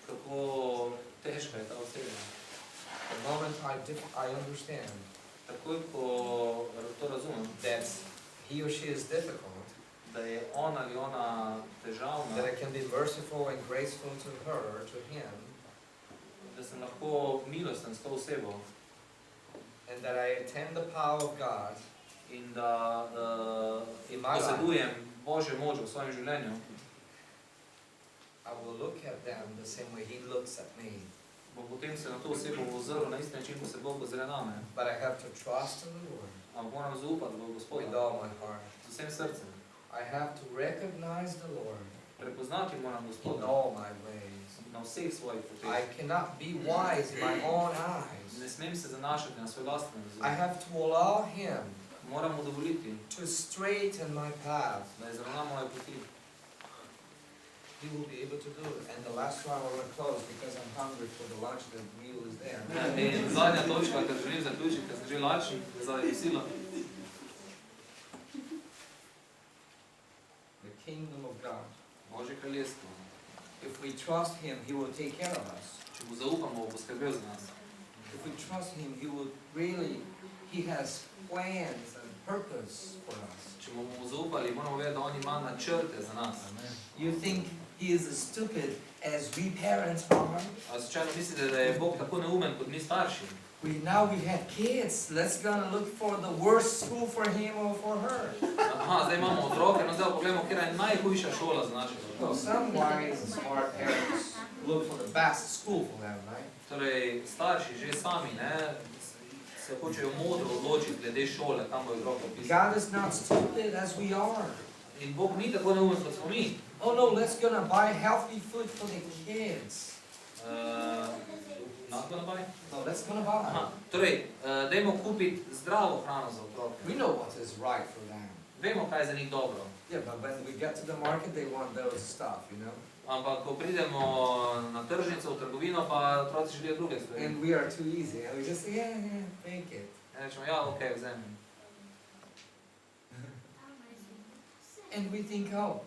kako težka je ta oseba. The moment I understand Takoj, ko to razumem, that he or she is difficult, da je on ali ona težavna, that I can be merciful and graceful to her or to him, da sem lahko milosten s to osebo and that I attend the power of God in da in my life, posedujem Božjo moč v svojem življenju, I will look at them the same way he looks at me. bom potem se na to osebo ozrl na isti način, ko se Bog ozre name. But I have to trust in the Lord Ampak moram zaupati v with Gospoda all my heart. z vsem srcem. I have to recognize the Lord Prepoznati moram in Gospoda all my ways. na vseh svojih I poteh. cannot be wise in my own eyes. Ne smem se zanašati na svoj lastni I razum. have to allow him Moram mu dovoliti, to straighten my path. da izravna moje poti. He will be able to do it. And the last one I want to close because I'm hungry for the lunch. The meal is there. In zadnja točka, ker želim zaključiti, ker sem že lačen za kosilo. The kingdom of God. Božje kraljestvo. If we trust him, he will take care of us. Če mu zaupamo, bo skrbel za nas. If we trust him, he will really He has plans and purpose for us. Če bomo mu zaupali, moramo vedeti, da on ima načrte za nas. You think he is as stupid as we parents are? A slučajno mislite, da je Bog tako neumen kot mi starši? Now we have kids. Let's gonna look for the worst school for him or for her. Aha, zdaj imamo otroke, no zdaj pogledamo, katera je najhujša šola za našega Well, otroka. some wise and smart parents look for the best school for them, right? Torej, starši že sami, ne, se hočejo modro odločiti glede šole, kam bo otrok opisal. God is not stupid as we are. In Bog ni tako neumen kot smo mi. Oh no, let's gonna buy healthy food for the kids. Not gonna buy? No, let's gonna buy. Aha, torej, dajmo kupiti zdravo hrano za otroke. We know what is right for them. Vemo, kaj je za njih dobro. Yeah, but when we get to the market, they want those stuff, you know. Ampak, ko pridemo na tržnico, v trgovino, pa otroci želijo druge stvari. And we are too easy. And we just say, yeah, take it. In rečemo, ja, okej, vzemi. And we think, oh.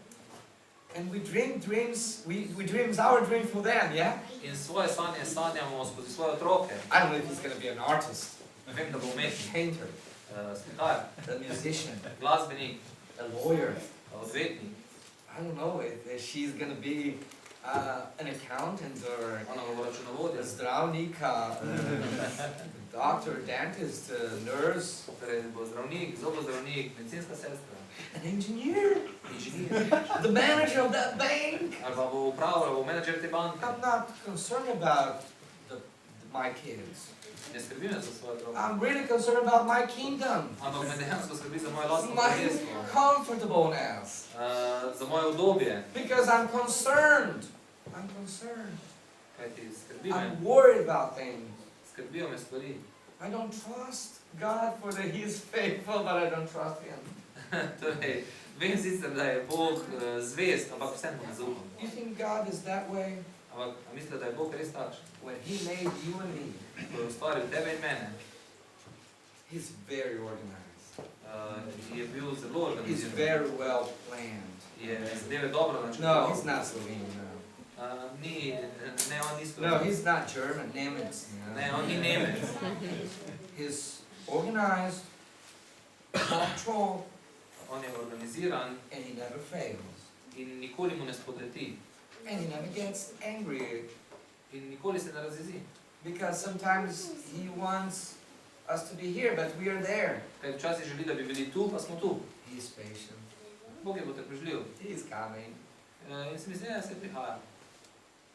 And we dream dreams, we dream our dream for them, yeah? In svoje sanje sanjamo skozi svoje otroke. I don't know if he's gonna be an artist, Ne vem, da bo umetnik, painter, slikar, a musician, glasbenik, a lawyer. odvetnik. I don't know if she's gonna be an accountant or Ona bo računovodja, a zdravnik, doctor, dentist, nurse, torej bo zdravnik, zobozdravnik, medicinska sestra, an engineer, inženir, the manager of that bank. ali pa bo upravljal, bo menedžer te banke. I'm not concerned about my kids. Ne skrbi me za svoje otroke. I'm really concerned about my kingdom, Ampak me dejansko skrbi za moje lastno my kraljestvo, comfortableness, za moje udobje, because I'm concerned. I'm concerned. kajti skrbi me, I'm worried about things. skrbijo me stvari. I don't trust God for that He is faithful, but I don't trust Him. Torej, vem sicer, da je Bog zvest, ampak vseeno ne zaupam. You think God is that way? Ampak a mislite, da je Bog res takšen? When He made you and me, Ko je ustvaril tebe in mene, He's very organized. je bil zelo He's organiziran. very well planned. Je zadeve dobro No, načrtoval. He's not Slovenian, no. Ne, on ni No, Slovenc. He's not German, Nemec. Ne, on ni Nemec. He's organized, controlled, On je organiziran and He never fails. in nikoli mu ne spodleti. And He never gets angry, In nikoli se ne razjezi. because sometimes He wants us to be here, but we are there. Kaj včasih želi, da bi bili tu, pa smo tu. He's patient. Bog je potrpežljiv. He's coming. In se mi zdi, da se prihaja.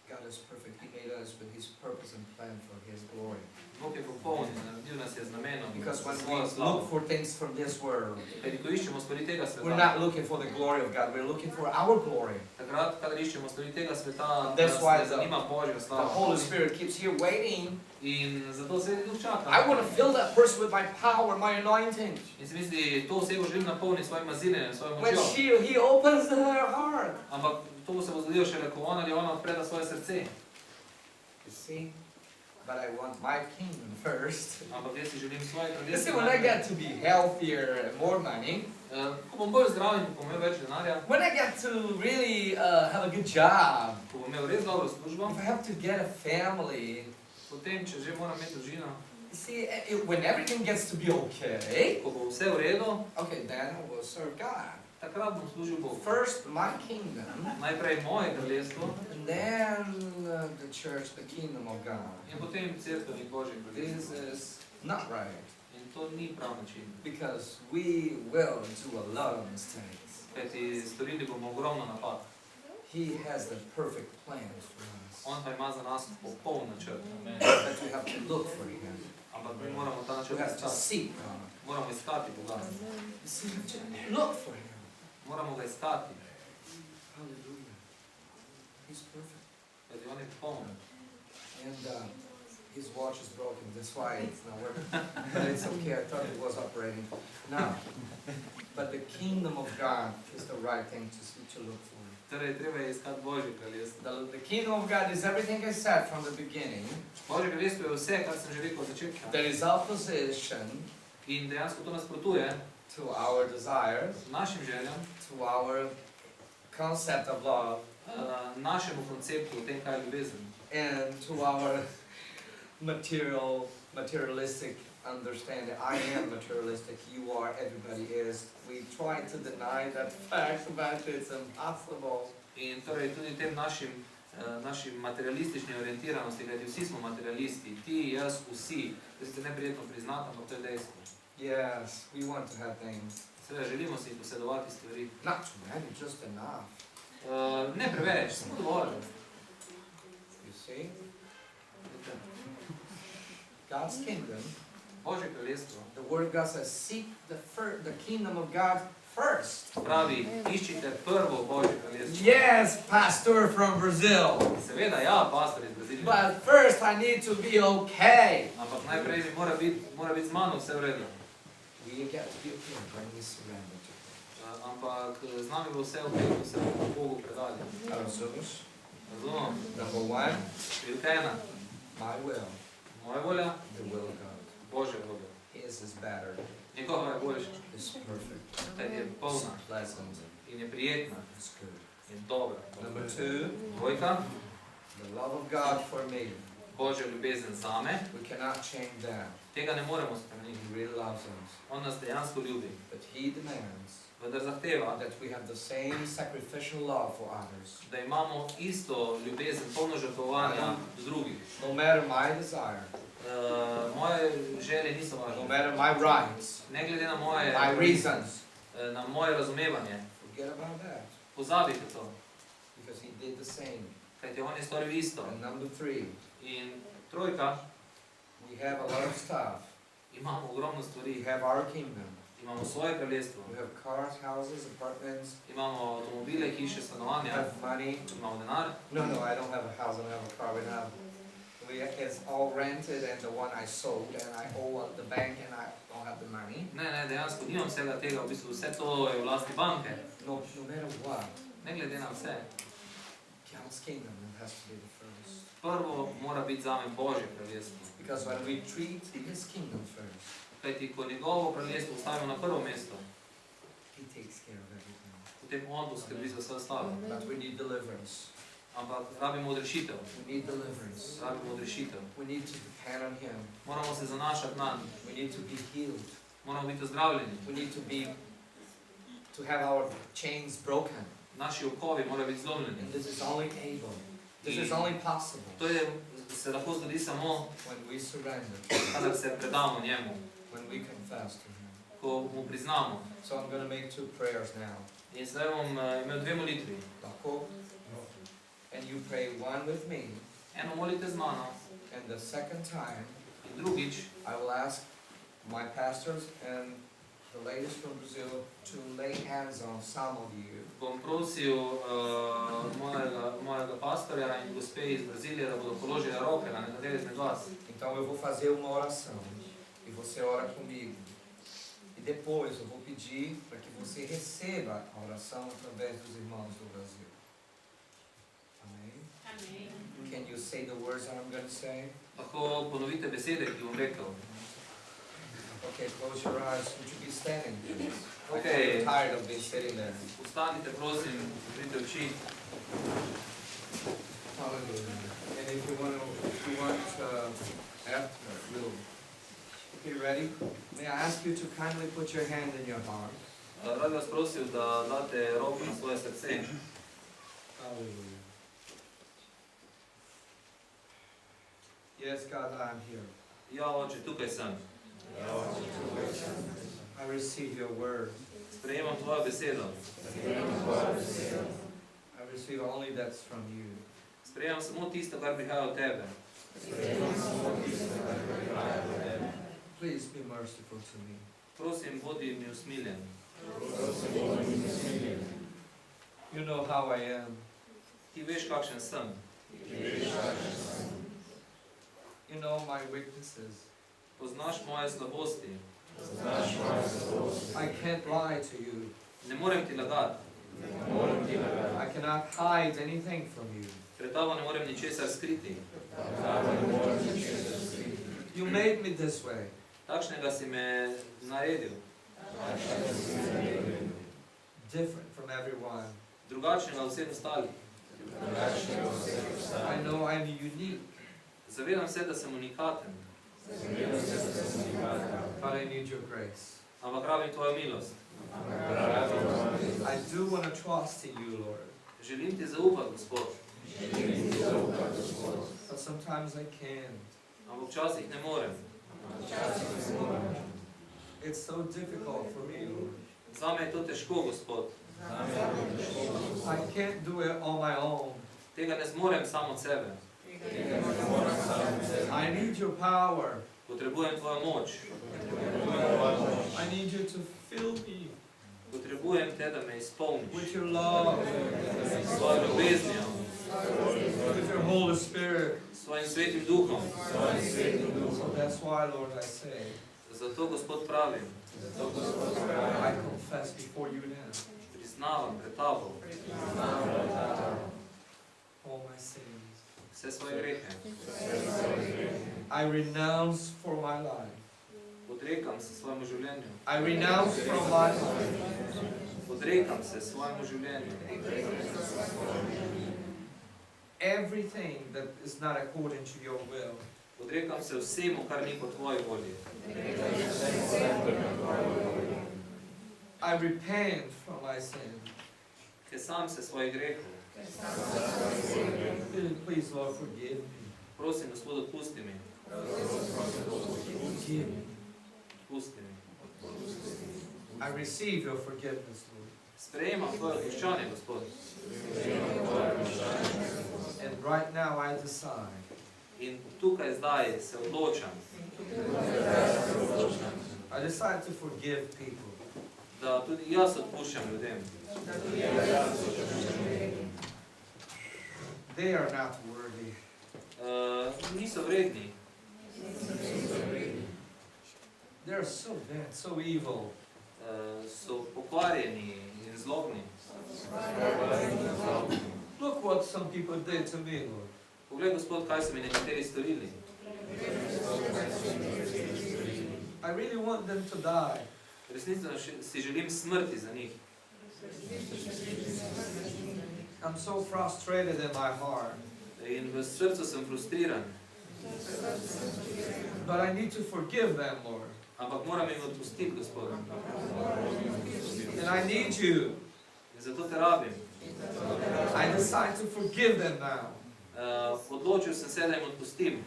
God is perfect. He made us with His purpose and plan for His glory. Bog je popoln, naredil nas je z namenom. Because za when we svojo look slavo. for things from this world, Kajti ko iščemo stvari tega we're sveta, not looking for the glory of God. We're looking for our glory. takrat, kadar iščemo stvari tega sveta, That's nas why ne the- zanima Božja The slava. Holy Spirit keeps here waiting. In zato se duh čaka. I want to fill that person with my power, my anointing. In se misli, to osebo želim napolniti svojim maziljenjem, svojim When močjo. He opens her heart. Ampak to se bo zgodilo šele, ko on ali ona odpre svoje srce. You see? But I want my kingdom first. Ampak jaz si želim svoje You see, kraljestvo. when I get to be healthier and more money, Ko bom bolj zdrav in ko bom imel več denarja, when I get to really have a good job, ko bom imel res dobro službo, if I have to get a family, potem, če že moram imeti družino, you see, when everything gets to be okay, ko bo vse v redu, okay, then I will serve God. takrat bom služil Bogu. First, my kingdom, Najprej moje kraljestvo and then the church, the kingdom of God. in potem cerkev in Božje This kraljestvo. is not right, In to ni prav način. because we will do a lot of mistakes. Kajti storili bomo ogromno napak. He has the perfect plans for us, On pa ima za nas popoln načrt. but we have to look for Him. Ampak mi moramo ta We načrt have to iskati. seek God. Moramo iskati Boga. You see, we have to look for Him. Moramo ga iskati. Hallelujah. He's perfect. Kajti on je popoln. And his watch is broken, that's why it's not working. But it's okay, I thought it was operating. Now, but the kingdom of God is the right thing to look for. Torej, treba je iskati Božje kraljestvo. The kingdom of God is everything I said from the beginning. Božje kraljestvo je vse, kar sem že rekel od začetka. There is opposition In dejansko to nasprotuje to our desires, našim željam, to our concept of love, našemu konceptu o tem, kaj je ljubezen. and to our materialistic understand that I am materialistic, you are, everybody is. We try to deny that fact, but it's impossible. In torej tudi tem našim materialistični orientiranosti, kajti vsi smo materialisti, ti, jaz, vsi, to je neprijetno priznati, ampak to je dejstvo. Yes, we want to have things. Seveda želimo si posedovati stvari. Not too many, just enough. Ne preveč, samo dovolj. You see? God's kingdom, Božje kraljestvo the word of God says, seek the kingdom of God first. pravi, iščite prvo Božje kraljestvo. Yes, pastor from Brazil. Seveda, ja, pastor iz Brazilije. But first I need to be okay. Ampak najprej mi mora biti z mano vse v redu. We get to be okay when we surrender to Him. Ampak z nami bo vse ok, ko se bomo Bogu predali. Razumeš? Razumem? Number one, Številka 1. my will, Moja volja, the will of God. Božja volja. His is better, Njegova je boljša, is perfect, kaj je polna is pleasant, in je prijetna is good. in dobra. Number two, Dvojka, the love of God for me. Božja ljubezen zame, We cannot change that. tega ne moremo spremeniti. He really loves us. On nas dejansko ljubi, But He demands vendar zahteva, that we have the same sacrificial love for others. da imamo isto ljubezen, polno žrtvovanja do drugih. No matter my desire, Moje želje niso no važne. matter my rights, Ne glede na my reasons, moje razumevanje, forget about that. pozabite to, Because He did the same. kajti on je storil isto. And number three, In trojka, we have a lot of stuff. imamo ogromno We stvari, have our kingdom. imamo svoje kraljestvo, We have cars, houses, apartments. imamo avtomobile, hiše, We stanovanja, have money. imamo denar. No, I don't have a house. I don't have a car. It's all rented, and the one I sold, and I owe the bank, and I don't have the money. Ne, dejansko nimam vsega tega, v bistvu vse to je v lasti banke. No matter what, Ne glede na vse. God's kingdom has to be the first. Prvo mora biti zame Božje kraljestvo. Because when we treat His kingdom first, Kajti ko njegovo kraljestvo stavimo na prvo mesto, He takes care of everything. potem on poskrbi za vse ostalo. But we need deliverance. Ampak rabimo odrešitev. We need deliverance. Rabimo odrešitev. We need to depend on Him. Moramo se zanašati na njega. We need to be healed. Moramo biti ozdravljeni. We need to have our chains broken. Naši okovi morajo biti zlomljeni. And this is only able. This is only possible To se lahko zgodi samo, when we surrender, kadar se predamo njemu, when we confess to Him. ko mu priznamo. So I'm going to make two prayers now. In zdaj bom imel dve molitvi. Lahko? And you pray one with me, Eno molite z mano and the second time in drugič I will ask my pastors and the ladies from Brazil to lay hands on some of you. bom prosil mojega pastorja in gospe iz Brazilije, da bodo položili roke na nekatere izmed vas. Então eu vou fazer uma oração e você ora comigo. E depois eu vou pedir para que você receba a oração através dos irmãos do Brasil. Amém? Amém. Can you say the words that I'm going to say? Lahko ponovite besede, ki bom rekel. Okay, close your eyes. Would you be standing, please? Okay. I'm tired of being sitting there. Ustanite, prosim, zaprite oči. Hallelujah. And if you want after, we'll. Okay, ready? May I ask you to kindly put your hand in your heart? Rad vas prosil, da date roko na svoje srce. Hallelujah. Yes, God, I'm here. Ja, oče, tukaj sem. I receive your word. Sprejemam tvojo besedo. I receive only that's from you. Sprejemam samo tisto, kar prihaja od tebe. Please be merciful to me. Prosim, bodi mi usmiljen. You know how I am. Ti veš, kakšen sem. You know my weaknesses. Poznaš moje slabosti. I can't lie to you. Ne morem ti lagati. I cannot hide anything from you. Pred tabo ne morem ničesar skriti. You made me this way. Takšnega si me naredil. Different from everyone. Drugačnega od vseh ostalih. I know I'm unique. Zavedam se, da sem unikaten. But I need your grace. ampak rabim tvojo milost. I do want to trust in you, Lord. Želim ti zaupati, Gospod, But sometimes I can't. ampak včasih ne morem. It's so difficult for me, Lord. Zame je to težko, Gospod. I can't do it on my own. Tega ne zmorem sam od sebe. I need your power. Potrebujem tvojo moč. I need you to fill me Potrebujem te, da me izpolniš. with your love, S svojo ljubeznijo, with your Holy Spirit. s svojim svetim duhom. So that's why, Lord, I say, Zato, Gospod, pravim, I confess before you now priznavam pred tabo all my sins. vse svoje grehe. I renounce for my life. Odrekam se svojemu življenju. I renounce from my life Odrekam se svojemu življenju. everything that is not according to your will. Odrekam se vsemu, kar ni po tvoji volji. I repent from my sin. Kesam se svojih grehov. Please, Lord, forgive me. Prosim, Gospod, odpusti mi. Forgive me. Odpusti mi. I receive your forgiveness, Lord. Sprejemam tvoje odpuščanje, Gospod. And right now I decide In tukaj zdaj se odločam, I decide to forgive people. da tudi jaz odpuščam ljudem. They are not worthy. Niso vredni. They are so bad, so evil. So pokvarjeni in zlobni. Look what some people did to me, Lord. Poglej, Gospod, kaj so mi nekateri storili. I really want them to die. Resnično si želim smrti za njih. I'm so frustrated in my heart. In v srcu sem frustriran. But I need to forgive them, Lord. Ampak moram jim odpustiti, Gospod. And I need you. In zato te rabim. I decide to forgive them now. Odločil sem se, da jim odpustim.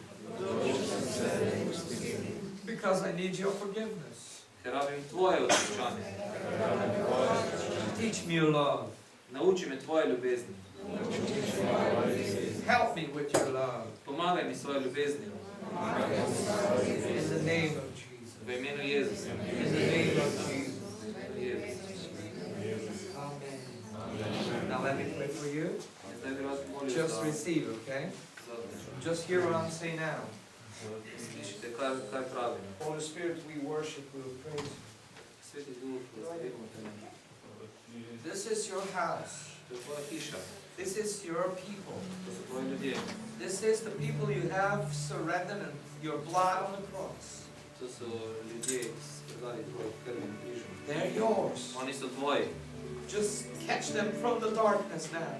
Because I need your forgiveness. Ker rabim tvoje odpuščanje. Teach me your love. Nauči me tvoje ljubezni. Help me with your love. Pomagaj mi svojo ljubezni. In the name of Jesus. V imenu Jezusa. In the name of Jesus. V imenu Jezusa. Amen. Now let me pray for you. In zdaj bi rad molil Just za... receive, okay? za- Just hear what I'm saying now. Slišite, kaj pravim. Holy Spirit, we worship, we praise you. Sveti Duh, proslavimo te. This is your house. To je tvoja hiša. This is your people. To so tvoji ljudje. This is the people you have surrendered and your blood on the cross. To so ljudje, ki so predali tvoj krvi na križu. They're yours. Oni so tvoji. Just catch them from the darkness now.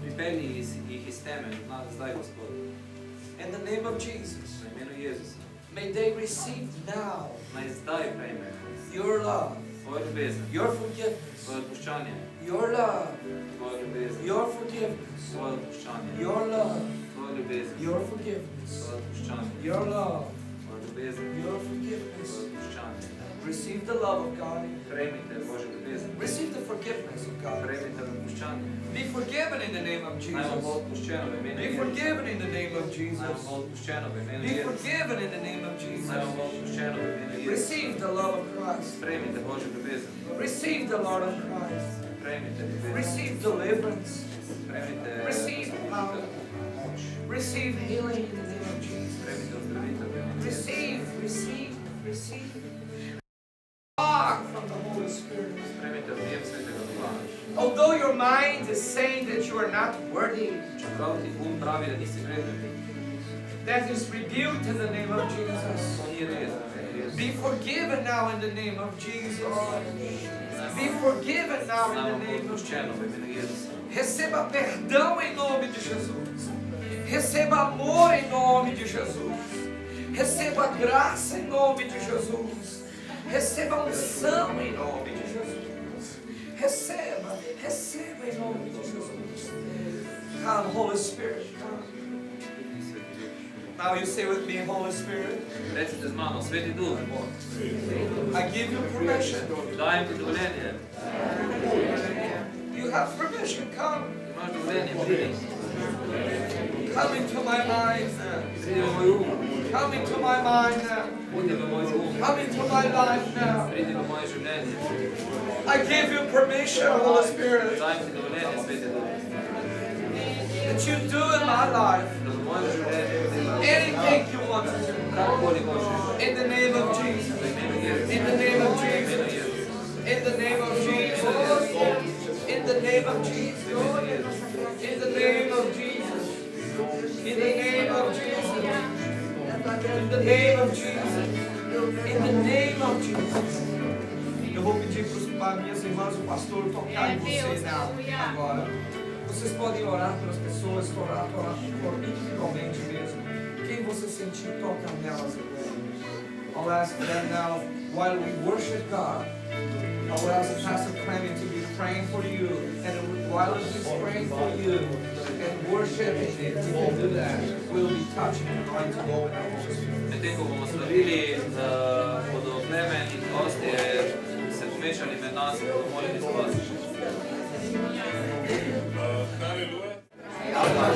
Pripelji jih iz teme, zdaj, Gospod. In the name of Jesus. Na imenu Jezusa. May they receive now Naj zdaj prejme your love, tvojo ljubezen, your forgiveness, tvoje odpuščanje, your love, tvojo ljubezen, your forgiveness, tvoje odpuščanje, your love, tvojo ljubezen, your forgiveness, tvoje odpuščanje, your love, tvojo ljubezen, your tvoje forgiveness. odpuščanje. Receive the love of God. Prejmite Božjo ljubezen, Receive the forgiveness of God. prejmite odpuščanje. Be forgiven in the name of Naj vam bo Jesus. odpuščeno v imenu Be Jezusa. forgiven in the name of Naj vam Jesus. bo odpuščeno v imenu Be Jezusa. forgiven in the name of Naj vam Jesus. bo odpuščeno v imenu Jezusa. Receive the love of Christ. Prejmite Božjo ljubezen, Receive the Lord of Christ. prejmite ljubezen, Receive deliverance. prejmite Receive power. moč, Receive healing in the name of Jesus. prejmite ozdravitev v imenu Jezusa. Receive. God from the Holy Spirit. Prejmite objem Svetega Duha. Although your mind is saying that you are not worthy, Čeprav ti pravi, da nisi vreden, that is rebuked in the name of Jesus. to ni res. Be forgiven now in the name of Jesus. Be forgiven now in Naj the vam bo name of odpuščeno v imenu Jezusa. Receba perdão em nome de Jesus. Receba amor em nome de Jesus. Receba graça em nome de Jesus. Receba unção em nome de Jesus. Receba em nome de Jesus. Come, Holy Spirit, come. Now you say with me, Holy Spirit, Recite s mano, Sveti Duh, I give you permission. dajem ti dovoljenje. You have permission. Come. Imaš dovoljenje, pridi. Come into my mind now. Pridi v moj um, Come into my mind now. udi v moj um, Come into my life now. pridi v moje življenje. I give you permission, Holy Spirit, Dajem ti dovoljenje, Sveti Duh, that you do in my life da v mojem življenju delaš anything you want to do. karkoli hočeš. In the name of Jesus. V imenu Jezusa. In the name of V imenu Jesus. Jezusa. In the name of Jesus. In the name of Jesus. In the name of Jesus. In the name of Jesus. In the name of Jesus. In the name of Jesus. Eu vou pedir para as minhas irmãs, o pastor, tocar em vocês agora. Vocês podem orar pelas pessoas, orar individualmente mesmo. Quem você sentir, toca nelas agora. I'll ask them now, while we worship God, I will ask Pastor Clement to be praying for you. And while he's praying for you and worshiping, if you can do that, we'll be touching and anointing you with the Holy Spirit. Medtem ko bomo slavili, bodo Klemen in gostje se pomešali med nas in bodo molili za vas. Haleluja. Hvala.